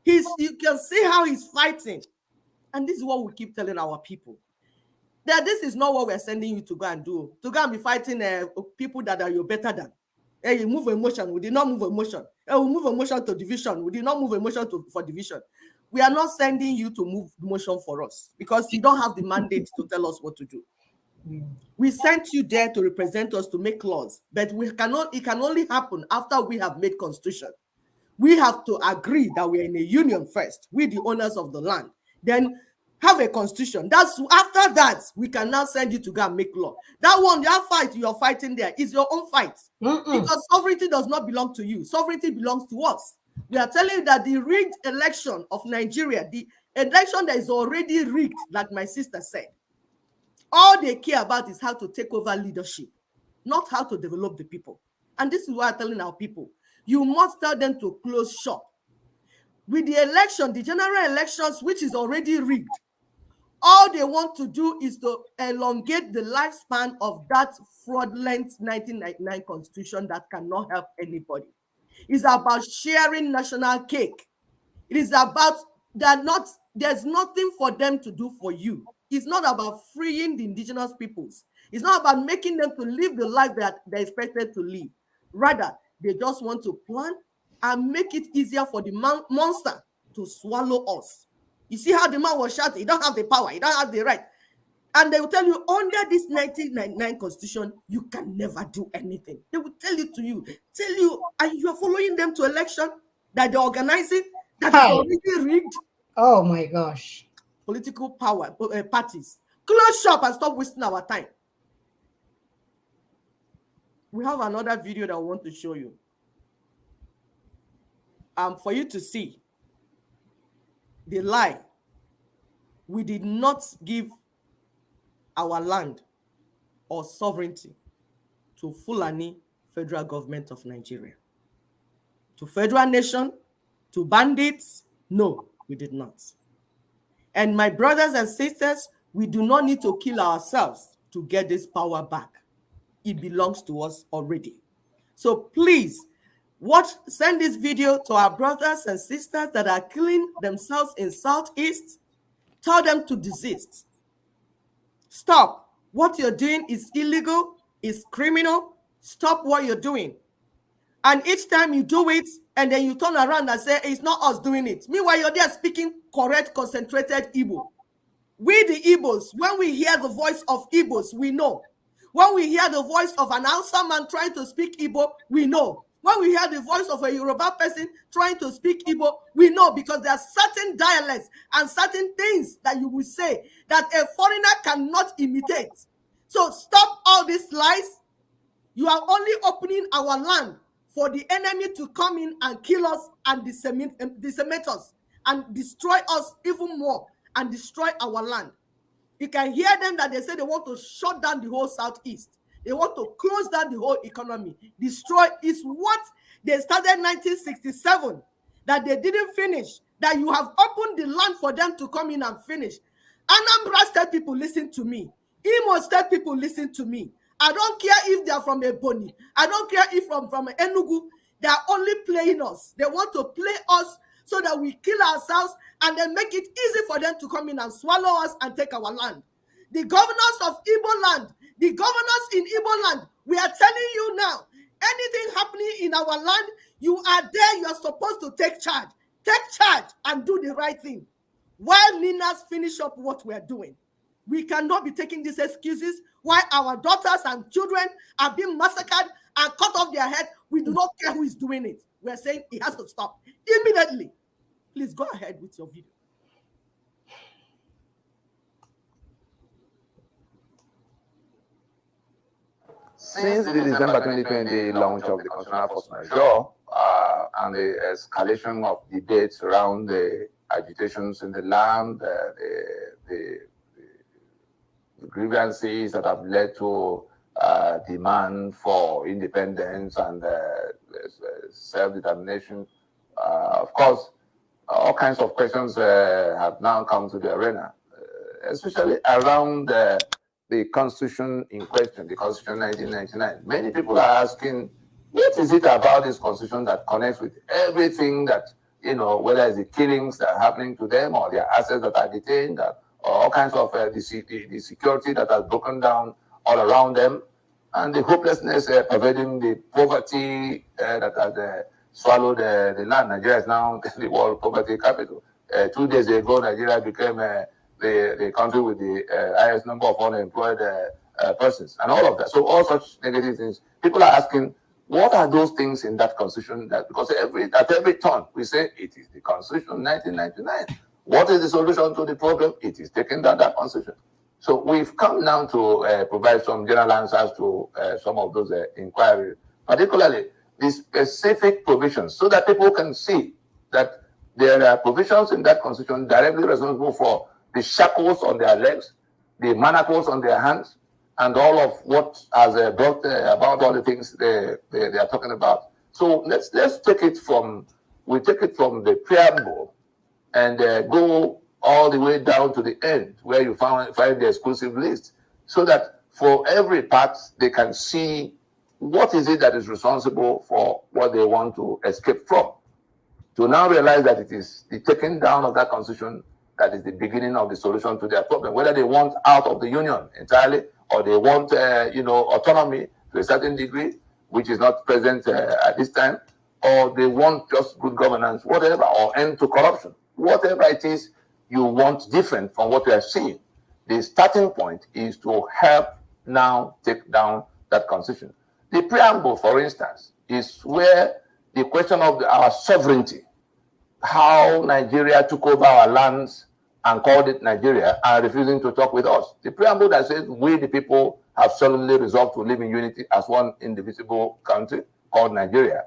B: You can see how he's fighting. And this is what we keep telling our people. That this is not what we're sending you to go and do. To go and be fighting people that are you better than. Hey, you move emotion. We did not move emotion. Hey, we move emotion to division. We did not move emotion for division. We are not sending you to move emotion for us because you don't have the mandate to tell us what to do. We sent you there to represent us, to make laws, but it can only happen after we have made constitution. We have to agree that we are in a union first, we the owners of the land, then have a constitution. That's after that we can now send you to go and make law. That one, that fight you're fighting there is your own fight. Because sovereignty does not belong to you. Sovereignty belongs to us. We are telling you that the rigged election of Nigeria, the election that is already rigged, like my sister said, all they care about is how to take over leadership, not how to develop the people. And this is why I'm telling our people, you must tell them to close shop. With the election, the general elections, which is already rigged, all they want to do is to elongate the lifespan of that fraudulent 1999 constitution that cannot help anybody. It's about sharing national cake. It is about there's nothing for them to do for you. It's not about freeing the indigenous peoples. It's not about making them to live the life that they're expected to live. Rather, they just want to plan and make it easier for the monster to swallow us. You see how the man was shouting, he don't have the power, he don't have the right. And they will tell you, under this 1999 constitution, you can never do anything. They will tell you, and you are following them to election that they're organizing, that is already rigged.
A: Oh my gosh.
B: Political power, parties. Close shop and stop wasting our time. We have another video that I want to show you. For you to see the lie. We did not give our land or sovereignty to Fulani federal government of Nigeria. To federal nation, to bandits, no, we did not. And my brothers and sisters, we do not need to kill ourselves to get this power back. It belongs to us already. So please, send this video to our brothers and sisters that are killing themselves in Southeast. Tell them to desist. Stop. What you're doing is illegal, is criminal. Stop what you're doing. And each time you do it, and then you turn around and say, it's not us doing it. Meanwhile, you're there speaking correct, concentrated Igbo. We the Igbos, when we hear the voice of Igbos, we know. When we hear the voice of an Hausa man trying to speak Igbo, we know. When we hear the voice of a Yoruba person trying to speak Igbo, we know, because there are certain dialects and certain things that you will say that a foreigner cannot imitate. So stop all these lies. You are only opening our land for the enemy to come in and kill us and decimate us and destroy us even more and destroy our land. You can hear them that they say they want to shut down the whole Southeast. They want to close down the whole economy. Destroy is what they started in 1967, that they didn't finish, that you have opened the land for them to come in and finish. Anambra State people, listen to me. Imo State people, listen to me. I don't care if they are from Ebony. I don't care if from Enugu. They are only playing us. They want to play us so that we kill ourselves and then make it easy for them to come in and swallow us and take our land. The governors of Igbo land, the governors in Igbo land, we are telling you now, anything happening in our land, you are there, you are supposed to take charge. Take charge and do the right thing. While Ninas finish up what we are doing, we cannot be taking these excuses while our daughters and children are being massacred and cut off their head. We do not care who is doing it. We are saying it has to stop immediately. Please go ahead with your video.
G: Since the December 2020 launch of the Constitutional Force Majeure and the escalation of debates around the agitations in the land, the grievances that have led to demand for independence and self-determination, of course, all kinds of questions have now come to the arena, especially around the Constitution in question, the Constitution 1999. Many people are asking, what is it about this Constitution that connects with everything that, you know, whether it's the killings that are happening to them or their assets that are detained, or all kinds of the security that has broken down all around them, and the hopelessness pervading the poverty that has swallowed the land. Nigeria is now the world poverty capital. 2 days ago, Nigeria became the country with the highest number of unemployed persons, and all of that. So all such negative things. People are asking, what are those things in that Constitution? That because at every turn we say it is the Constitution 1999. What is the solution to the problem? It is taking down that Constitution. So we've come now to provide some general answers to some of those inquiries, particularly the specific provisions, so that people can see that there are provisions in that Constitution directly responsible for the shackles on their legs, the manacles on their hands, and all of what has brought about all the things they are talking about. So let's take it from the preamble and go all the way down to the end where you find the exclusive list, so that for every part they can see what is it that is responsible for what they want to escape from. To now realize that it is the taking down of that Constitution that is the beginning of the solution to their problem, whether they want out of the Union entirely or they want autonomy to a certain degree, which is not present at this time, or they want just good governance, whatever, or end to corruption. Whatever it is you want different from what we are seeing, the starting point is to help now take down that Constitution. The preamble, for instance, is where the question of our sovereignty, how Nigeria took over our lands and called it Nigeria and refusing to talk with us. The preamble that says we the people have solemnly resolved to live in unity as one indivisible country called Nigeria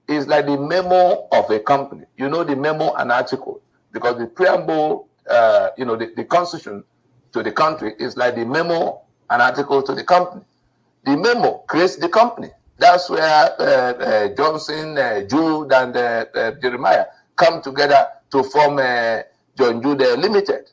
G: is like the memo of a company. You know, the memo and article, because the preamble, the constitution to the country is like the memo and article to the company. The memo creates the company. That's where Johnson, Jude, and Jeremiah come together to form John Jude Limited.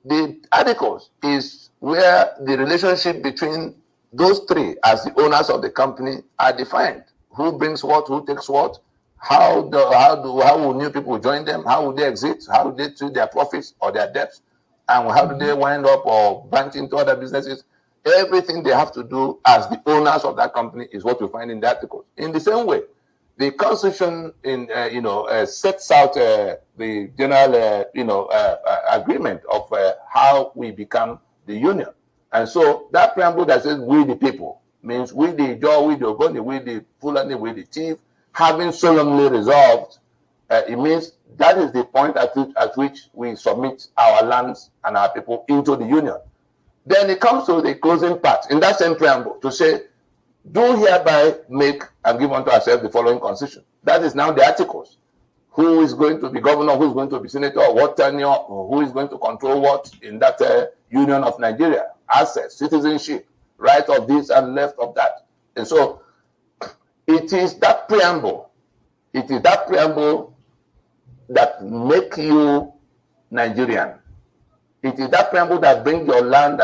G: The articles is where the relationship between those three as the owners of the company are defined. Who brings what, who takes what, how will new people join them, how will they exit, how do they treat their profits or their debts, and how do they wind up or branch into other businesses. Everything they have to do as the owners of that company is what you find in the articles. In the same way, the Constitution sets out the general agreement of how we become the Union. And so that preamble that says we the people means we the Jaw, we the Ogoni, we the Fulani, we the Chief, having solemnly resolved, it means that is the point at which we submit our lands and our people into the Union. Then it comes to the closing part in that same preamble to say, do hereby make and give unto ourselves the following constitution. That is now the articles. Who is going to be governor, who is going to be senator, what tenure, or who is going to control what in that Union of Nigeria, assets, citizenship, right of this and left of that. And so it is that preamble that make you Nigerian. It is that preamble that brings your land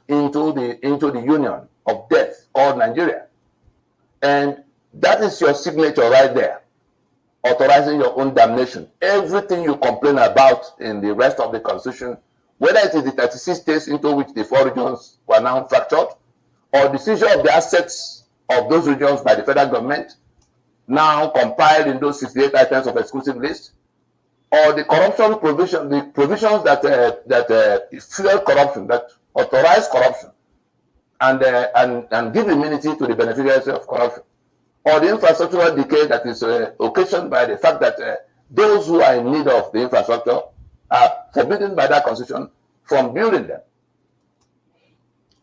G: into the Union. of death called Nigeria. And that is your signature right there, authorizing your own damnation. Everything you complain about in the rest of the Constitution, whether it is the 36 states into which the 4 regions were now fractured, or the seizure of the assets of those regions by the federal government, now compiled in those 68 items of exclusive list, or the corruption provision, the provisions that fuel corruption, that authorize corruption, and give immunity to the beneficiaries of corruption, or the infrastructural decay that is occasioned by the fact that those who are in need of the infrastructure are forbidden by that constitution from building them.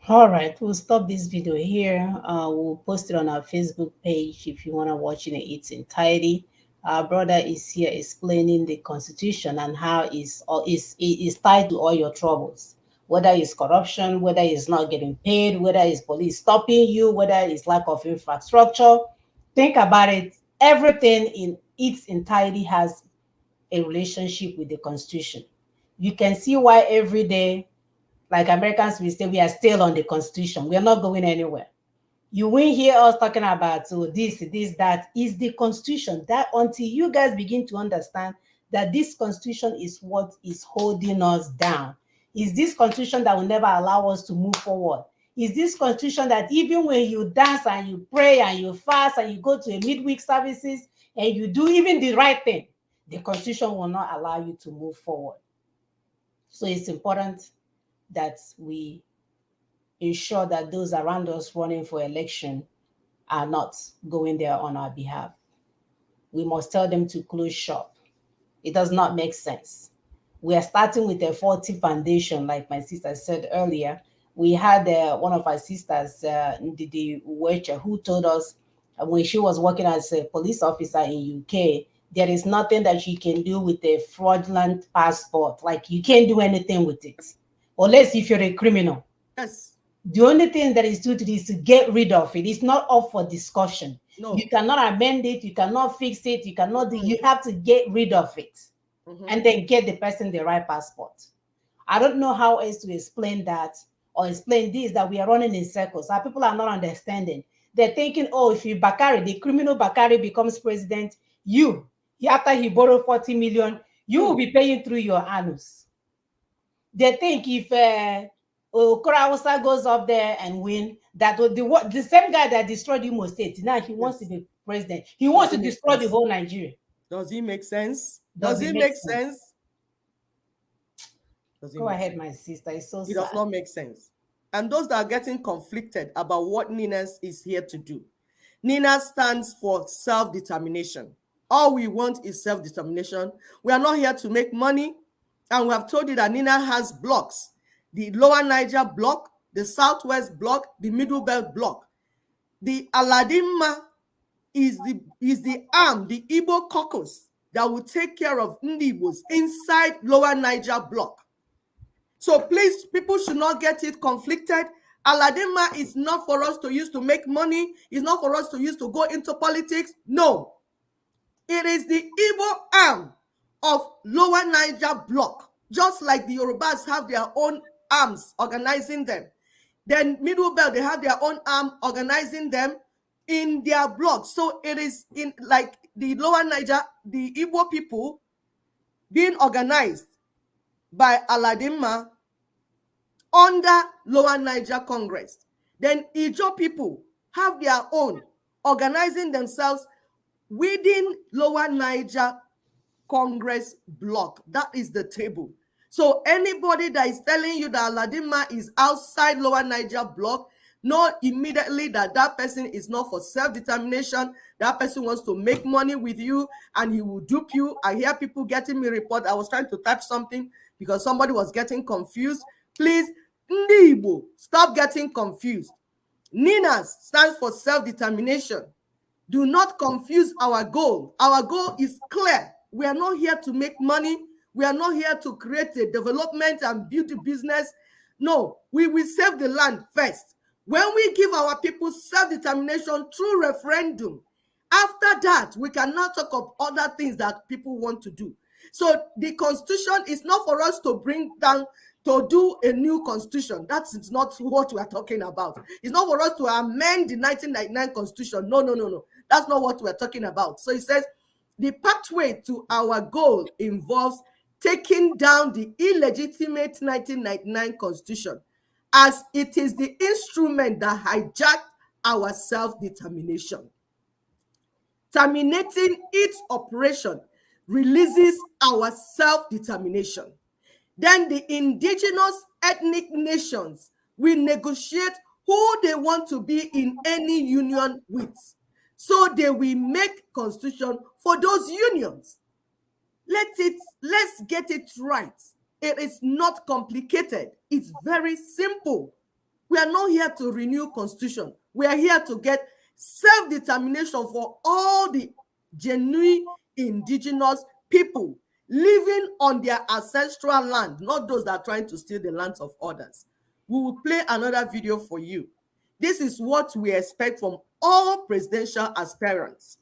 A: All right, we'll stop this video here. We'll post it on our Facebook page if you want to watch it in its entirety. Our brother is here explaining the Constitution and how it's tied to all your troubles, whether it's corruption, whether it's not getting paid, whether it's police stopping you, whether it's lack of infrastructure. Think about it. Everything in its entirety has a relationship with the Constitution. You can see why every day, like Americans, we say we are still on the Constitution. We are not going anywhere. You won't hear us talking about this, that is the Constitution. That until you guys begin to understand that this Constitution is what is holding us down. Is this Constitution that will never allow us to move forward? Is this Constitution that even when you dance and you pray and you fast and you go to a midweek services and you do even the right thing, the Constitution will not allow you to move forward. So it's important that we ensure that those around us running for election are not going there on our behalf. We must tell them to close shop. It does not make sense. We are starting with a faulty foundation, like my sister said earlier. We had one of our sisters, Ndidi Uwecha, who told us when she was working as a police officer in UK, there is nothing that you can do with a fraudulent passport. Like you can't do anything with it, unless if you're a criminal.
B: Yes.
A: The only thing that is due to this is to get rid of it. It's not up for discussion.
B: No.
A: You cannot amend it. You cannot fix it. You cannot do. You have to get rid of it, and then get the person the right passport. I don't know how else to explain that or explain this, that we are running in circles. Our people are not understanding. They're thinking, oh, if Bakari, the criminal Bakari becomes president, after he borrowed 40 million, you will be paying through your anus. They think if Okoroawusa goes up there and win, that the same guy that destroyed Imo State, now he wants to be president. He wants to destroy the whole Nigeria.
B: Does it make sense? Does it make sense?
A: Go ahead, my sister. It's so sad.
B: It does not make sense. And those that are getting conflicted about what NINAS is here to do. NINAS stands for self-determination. All we want is self-determination. We are not here to make money. And we have told you that NINA has blocks. The Lower Niger block, the Southwest block, the Middle Belt block. The Aladima is the arm, the Igbo caucus that will take care of Ndibos inside Lower Niger block. So please, people should not get it conflicted. Aladima is not for us to use to make money. It's not for us to use to go into politics. No. It is the Igbo arm of Lower Niger block, just like the Yorubas have their own arms organizing them. Then Middle Belt, they have their own arm organizing them in their block. So it is in like the Lower Niger, the Igbo people being organized by Aladima under Lower Niger Congress. Then Ijo people have their own organizing themselves within Lower Niger Congress block. That is the table. So anybody that is telling you that Aladima is outside Lower Niger block, know immediately that that person is not for self-determination. That person wants to make money with you and he will dupe you. I hear people getting me report. I was trying to type something because somebody was getting confused. Please, Ndibo, stop getting confused. NINAS stands for self-determination. Do not confuse our goal. Our goal is clear. We are not here to make money. We are not here to create a development and build a business. No, we will save the land first. When we give our people self-determination through referendum, after that, we can now talk of other things that people want to do. So the constitution is not for us to bring down, to do a new constitution. That's not what we are talking about. It's not for us to amend the 1999 constitution. No, no, no, no. That's not what we're talking about. So it says, the pathway to our goal involves taking down the illegitimate 1999 constitution, as it is the instrument that hijacked our self-determination. Terminating its operation releases our self-determination. Then the indigenous ethnic nations will negotiate who they want to be in any union with. So they will make constitution for those unions. Let's get it right. It is not complicated. It's very simple. We are not here to renew constitution. We are here to get self-determination for all the genuine indigenous people living on their ancestral land, not those that are trying to steal the lands of others. We will play another video for you. This is what we expect from all presidential aspirants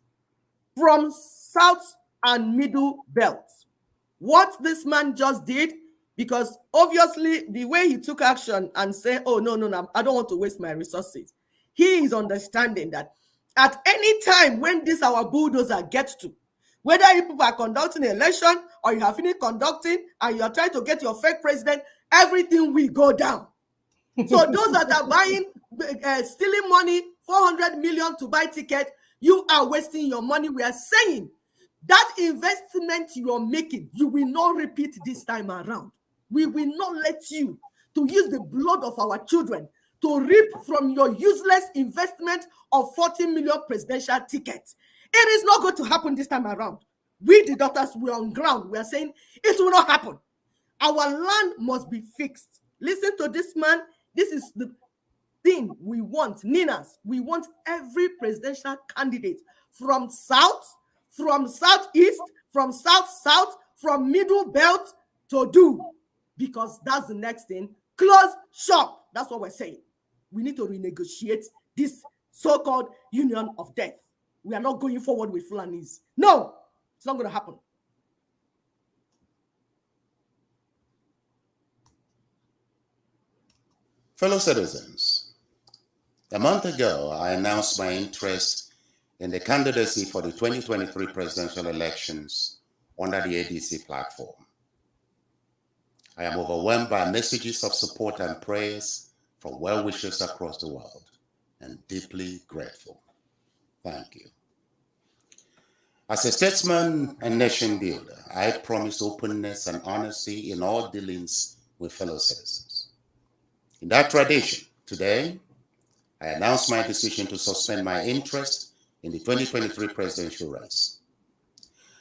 B: from South and Middle Belt. What this man just did, because obviously the way he took action and said, oh, no, I don't want to waste my resources. He is understanding that at any time when this our bulldozer gets to, whether you people are conducting an election or you have finished conducting and you are trying to get your fake president, everything will go down. So those that are buying, stealing money, 400 million to buy ticket, you are wasting your money. We are saying that investment you are making, you will not repeat this time around. We will not let you to use the blood of our children to reap from your useless investment of 40 million presidential tickets. It is not going to happen this time around. We, the daughters, we are on ground. We are saying it will not happen. Our land must be fixed. Listen to this man. This is the thing we want. Ninas, we want every presidential candidate from South, from Southeast, from South, from Middle Belt to do. Because that's the next thing. Close shop. That's what we're saying. We need to renegotiate this so-called union of death. We are not going forward with Fulanis. No, it's not going to happen.
H: Fellow citizens, a month ago, I announced my interest in the candidacy for the 2023 presidential elections under the ADC platform. I am overwhelmed by messages of support and prayers from well-wishers across the world, and deeply grateful. Thank you. As a statesman and nation builder, I promise openness and honesty in all dealings with fellow citizens. In that tradition, today, I announce my decision to suspend my interest in the 2023 presidential race.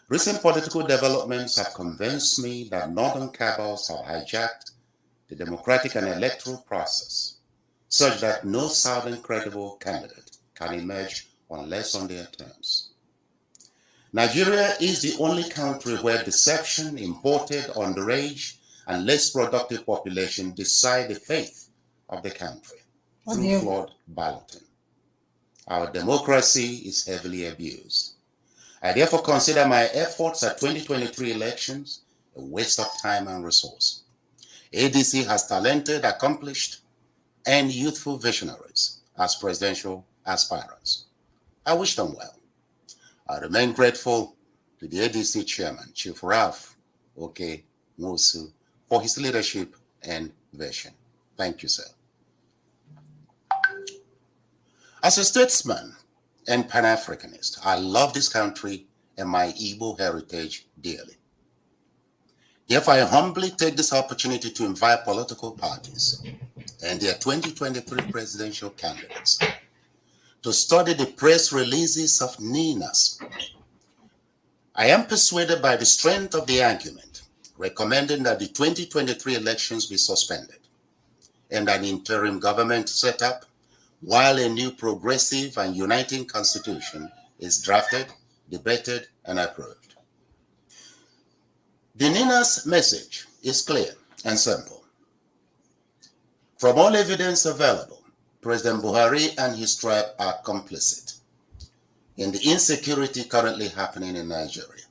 H: Recent political developments have convinced me that northern cabals have hijacked the democratic and electoral process, such that no southern credible candidate can emerge unless on their terms. Nigeria is the only country where deception, imported, underage, and less productive population decide the fate of the country through flawed balloting. Our democracy is heavily abused. I therefore consider my efforts at 2023 elections a waste of time and resource. ADC has talented, accomplished, and youthful visionaries as presidential aspirants. I wish them well. I remain grateful to the ADC chairman, Chief Ralph Oke Musu, for his leadership and vision. Thank you, sir. As a statesman and Pan-Africanist, I love this country and my Igbo heritage dearly. Therefore, I humbly take this opportunity to invite political parties and their 2023 presidential candidates to study the press releases of Ninas. I am persuaded by the strength of the argument, recommending that the 2023 elections be suspended and an interim government set up while a new progressive and uniting constitution is drafted, debated, and approved. The Ninas message is clear and simple. From all evidence available, President Buhari and his tribe are complicit in the insecurity currently happening in Nigeria.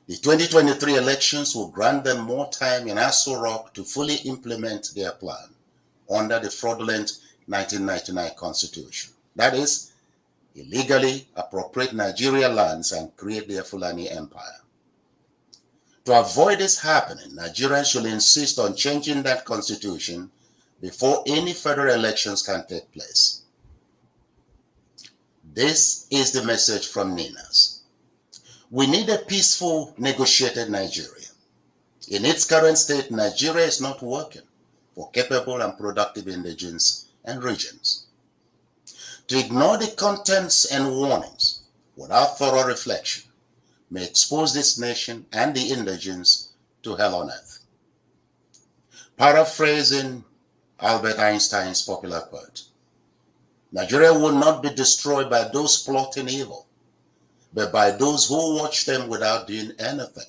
H: The 2023 elections will grant them more time in Aso Rock to fully implement their plan under the fraudulent 1999 constitution. That is, illegally appropriate Nigeria lands and create their Fulani empire. To avoid this happening, Nigerians should insist on changing that constitution before any federal elections can take place. This is the message from Ninas. We need a peaceful, negotiated Nigeria. In its current state, Nigeria is not working for capable and productive indigenes and regions. To ignore the contents and warnings without thorough reflection may expose this nation and the indigenes to hell on earth. Paraphrasing Albert Einstein's popular quote, Nigeria will not be destroyed by those plotting evil, but by those who watch them without doing anything.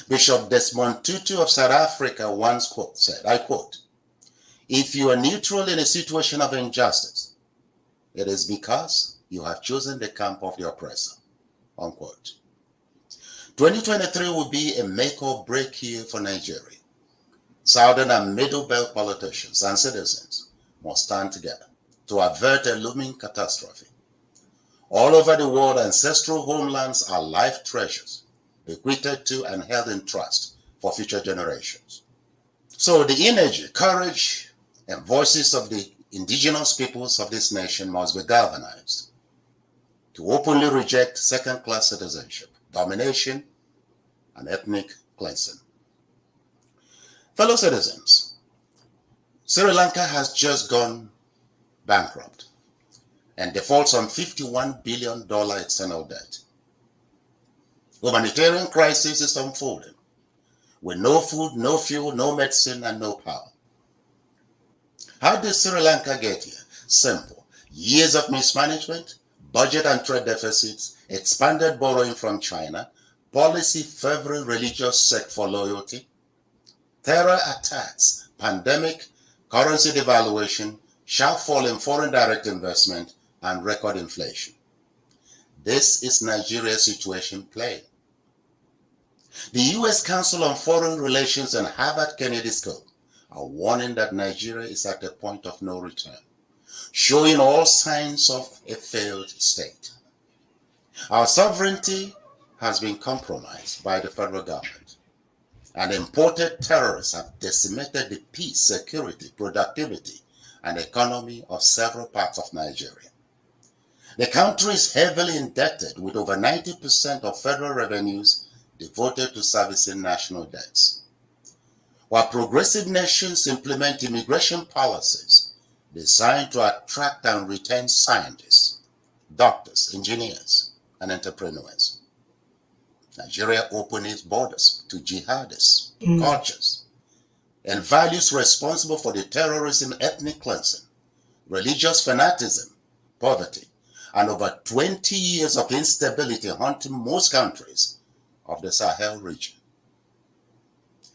H: Bishop Desmond Tutu of South Africa once said, I quote, if you are neutral in a situation of injustice, it is because you have chosen the camp of the oppressor, unquote. 2023 will be a make or break year for Nigeria. Southern and Middle Belt politicians and citizens must stand together to avert a looming catastrophe. All over the world, ancestral homelands are life treasures, bequeathed to and held in trust for future generations. So the energy, courage, and voices of the indigenous peoples of this nation must be galvanized to openly reject second-class citizenship, domination, and ethnic cleansing. Fellow citizens, Sri Lanka has just gone bankrupt and defaults on $51 billion external debt. Humanitarian crisis is unfolding with no food, no fuel, no medicine, and no power. How did Sri Lanka get here? Simple. Years of mismanagement, budget and trade deficits, expanded borrowing from China, policy favoring religious sect for loyalty, terror attacks, pandemic, currency devaluation, sharp fall in foreign direct investment, and record inflation. This is Nigeria's situation plain. The U.S. Council on Foreign Relations and Harvard Kennedy School are warning that Nigeria is at a point of no return, showing all signs of a failed state. Our sovereignty has been compromised by the federal government, and imported terrorists have decimated the peace, security, productivity, and economy of several parts of Nigeria. The country is heavily indebted with over 90% of federal revenues devoted to servicing national debts. While progressive nations implement immigration policies designed to attract and retain scientists, doctors, engineers, and entrepreneurs, Nigeria opens its borders to jihadists, cultures, and values responsible for the terrorism, ethnic cleansing, religious fanaticism, poverty, and over 20 years of instability haunting most countries of the Sahel region.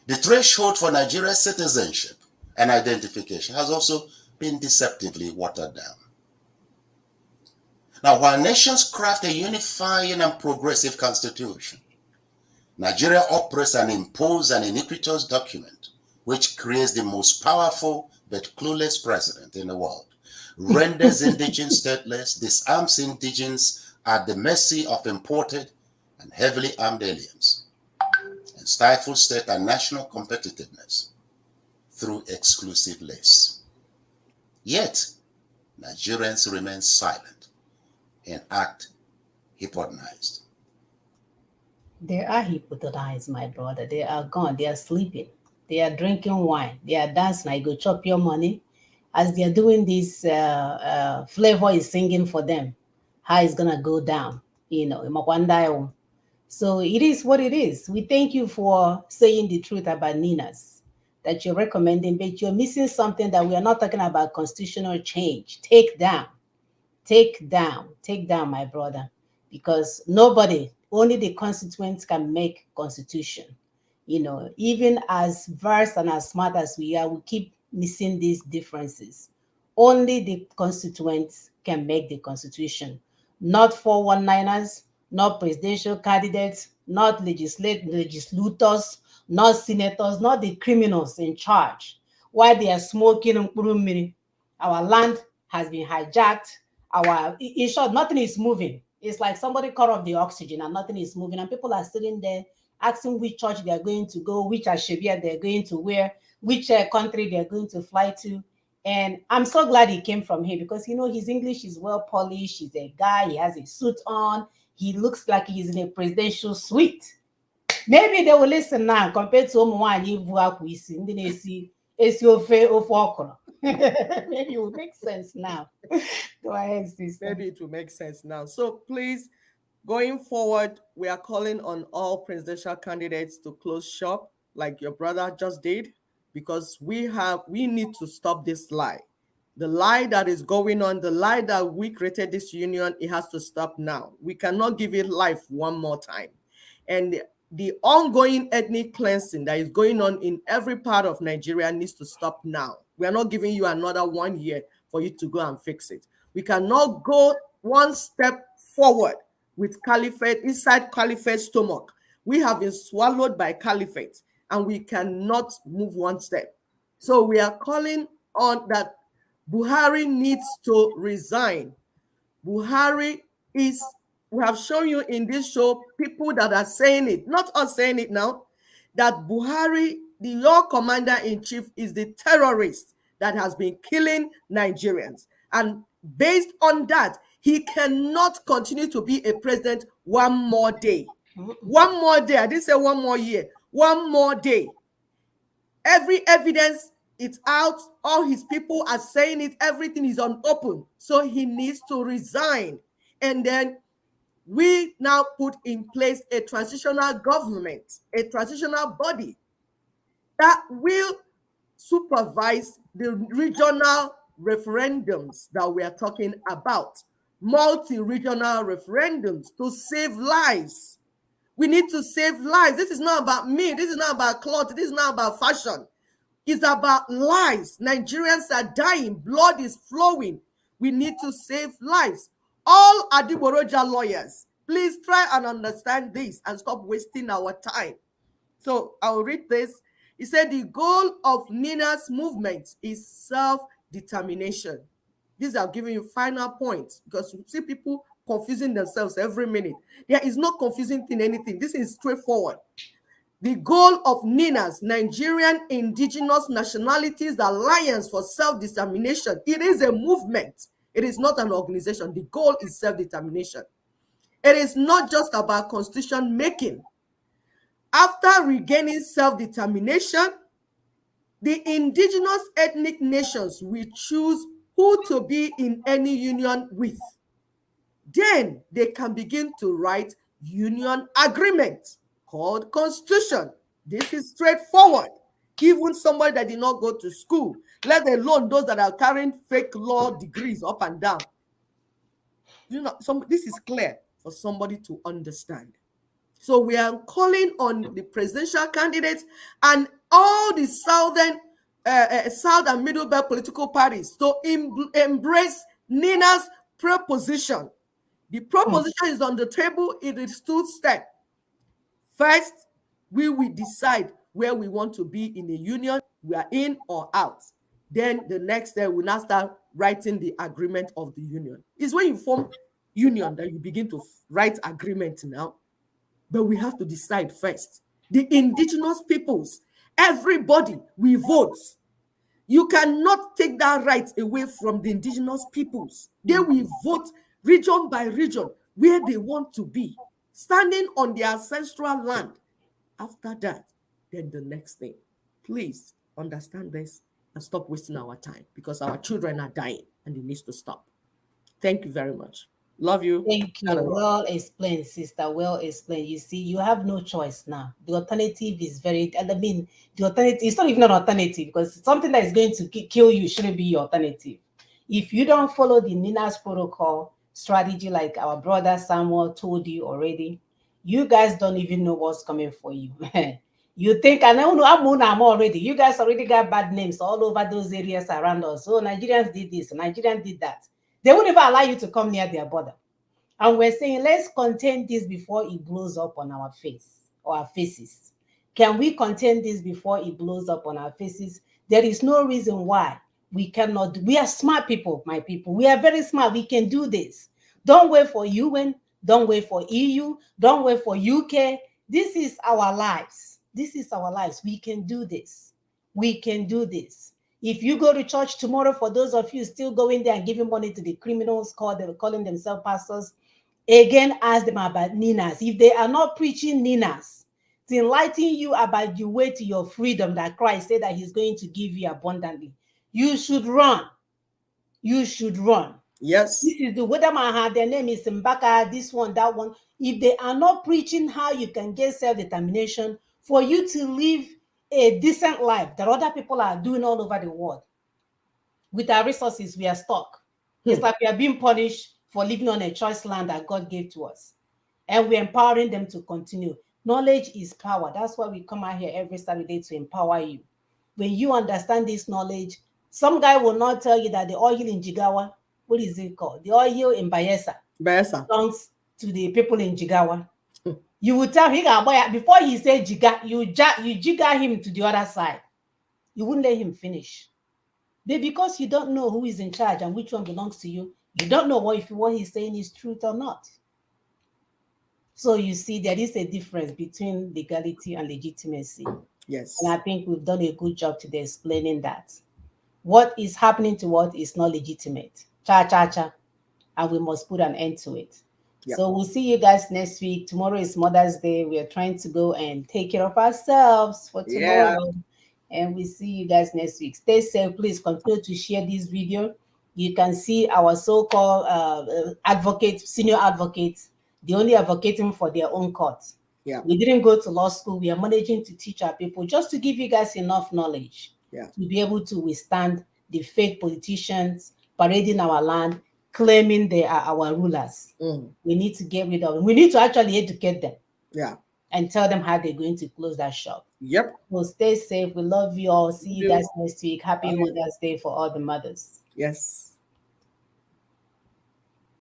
H: The threshold for Nigeria's citizenship and identification has also been deceptively watered down. Now, while nations craft a unifying and progressive constitution, Nigeria operates and imposes an iniquitous document which creates the most powerful but clueless president in the world, renders indigenous stateless, disarms indigenes at the mercy of imported and heavily armed aliens, and stifles state and national competitiveness through exclusive lists. Yet, Nigerians remain silent and act hypnotized.
A: They are hypnotized, my brother. They are gone. They are sleeping. They are drinking wine. They are dancing. I go chop your money. As they are doing this, Flavor is singing for them. How it's going to go down, So it is what it is. We thank you for saying the truth about Ninas, that you're recommending, but you're missing something that we are not talking about constitutional change. Take down, my brother, because nobody, only the constituents can make constitution. Even as versed and as smart as we are, we keep missing these differences. Only the constituents can make the constitution, not 419ers, not presidential candidates, not legislators, not senators, not the criminals in charge. While they are smoking mkpuru, our land has been hijacked. In short, nothing is moving. It's like somebody cut off the oxygen and nothing is moving, and people are sitting there asking which church they are going to go, which ashebia they're going to wear, which country they're going to fly to. And I'm so glad he came from here because his English is well polished. He's a guy, he has a suit on, he looks like he's in a presidential suite. Maybe they will listen now compared to ụmụ ivu akwa isi ndị na-esi ofe okra. Maybe it will make sense now. Go ahead, sister.
B: Maybe it will make sense now. So please, going forward, we are calling on all presidential candidates to close shop like your brother just did, because we need to stop this lie. The lie that is going on, the lie that we created this union, it has to stop now. We cannot give it life one more time. And the ongoing ethnic cleansing that is going on in every part of Nigeria needs to stop now. We are not giving you another 1 year for you to go and fix it. We cannot go one step forward with caliphate, inside caliphate stomach. We have been swallowed by caliphate and we cannot move one step. So we are calling on that Buhari needs to resign. Buhari we have shown you in this show, people that are saying it, not us saying it now, that Buhari, your commander-in-chief, is the terrorist that has been killing Nigerians. And based on that, he cannot continue to be a president one more day. One more day. I didn't say 1 more year. 1 more day. Every evidence, it's out. All his people are saying it. Everything is on open. So he needs to resign. And then we now put in place a transitional government, a transitional body that will supervise the regional referendums that we are talking about, multi-regional referendums to save lives. We need to save lives. This is not about me. This is not about cloth. This is not about fashion. It's about lives. Nigerians are dying. Blood is flowing. We need to save lives. All Adiboroja lawyers, please try and understand this and stop wasting our time. So I'll read this. He said the goal of Nina's movement is self-determination. These are giving you final points because you see people confusing themselves every minute. There is no confusing thing, anything. This is straightforward. The goal of NINA's, Nigerian Indigenous Nationalities Alliance for Self-Determination, it is a movement. It is not an organization. The goal is self-determination. It is not just about constitution making. After regaining self-determination, the indigenous ethnic nations will choose who to be in any union with. Then they can begin to write union agreement called constitution. This is straightforward. Even somebody that did not go to school, let alone those that are carrying fake law degrees up and down. This is clear for somebody to understand. So we are calling on the presidential candidates and all the South and Middle Belt political parties to embrace Nina's proposition. The proposition is on the table. It is 2 steps. First, we will decide where we want to be in the union. We are in or out. Then the next step, we now start writing the agreement of the union. It's when you form union that you begin to write agreement now. But we have to decide first. The indigenous peoples, everybody, we vote. You cannot take that right away from the indigenous peoples. They will vote region by region where they want to be, standing on their ancestral land. After that, then the next thing. Please understand this and stop wasting our time because our children are dying and it needs to stop. Thank you very much. Love you.
A: Thank you. Well explained, sister. Well explained. You see, you have no choice now. The alternative is the alternative, it's not even an alternative because something that is going to kill you shouldn't be your alternative. If you don't follow the Nina's protocol strategy, like our brother Samuel told you already, you guys don't even know what's coming for you. You think, I know I'm already. You guys already got bad names all over those areas around us. So Nigerians did this, Nigerians did that. They won't even allow you to come near their border. And we're saying, let's contain this before it blows up on our face or our faces. Can we contain this before it blows up on our faces? There is no reason why we cannot. We are smart people, my people. We are very smart. We can do this. Don't wait for UN. Don't wait for EU. Don't wait for UK. This is our lives. This is our lives. We can do this. We can do this. If you go to church tomorrow, for those of you still going there and giving money to the criminals calling themselves pastors, again, ask them about ninas. If they are not preaching ninas to enlighten you about the way to your freedom that Christ said that he's going to give you abundantly, you should run. You should run.
B: Yes.
A: This is the weather man had, their name is Mbaka, this one, that one. If they are not preaching how you can get self-determination for you to live a decent life that other people are doing all over the world, with our resources, we are stuck. It's like we are being punished for living on a choice land that God gave to us. And we're empowering them to continue. Knowledge is power. That's why we come out here every Saturday to empower you. When you understand this knowledge, some guy will not tell you that the oil in Jigawa, what is it called? The oil in Bayelsa belongs to the people in Jigawa. You will tell him before he said Jiga, you jigger him to the other side. You wouldn't let him finish. But because you don't know who is in charge and which one belongs to you, you don't know if what he's saying is truth or not. So you see, there is a difference between legality and legitimacy.
B: Yes.
A: And I think we've done a good job today explaining that. What is happening to what is not legitimate. Cha, cha, cha. And we must put an end to it. Yep. So we'll see you guys next week. Tomorrow is Mother's Day. We are trying to go and take care of ourselves for tomorrow. Yeah. And we see you guys next week. Stay safe. Please continue to share this video. You can see our so-called advocates, senior advocates. They only advocating for their own cause. Yeah. We didn't go to law school. We are managing to teach our people just to give you guys enough knowledge to be able to withstand the fake politicians parading our land, claiming they are our rulers. We need to get rid of them. We need to actually educate them. Yeah. And tell them how they're going to close that shop. Yep. So stay safe. We love you all. See you guys next week. Happy Mother's Day for all the mothers.
B: Yes.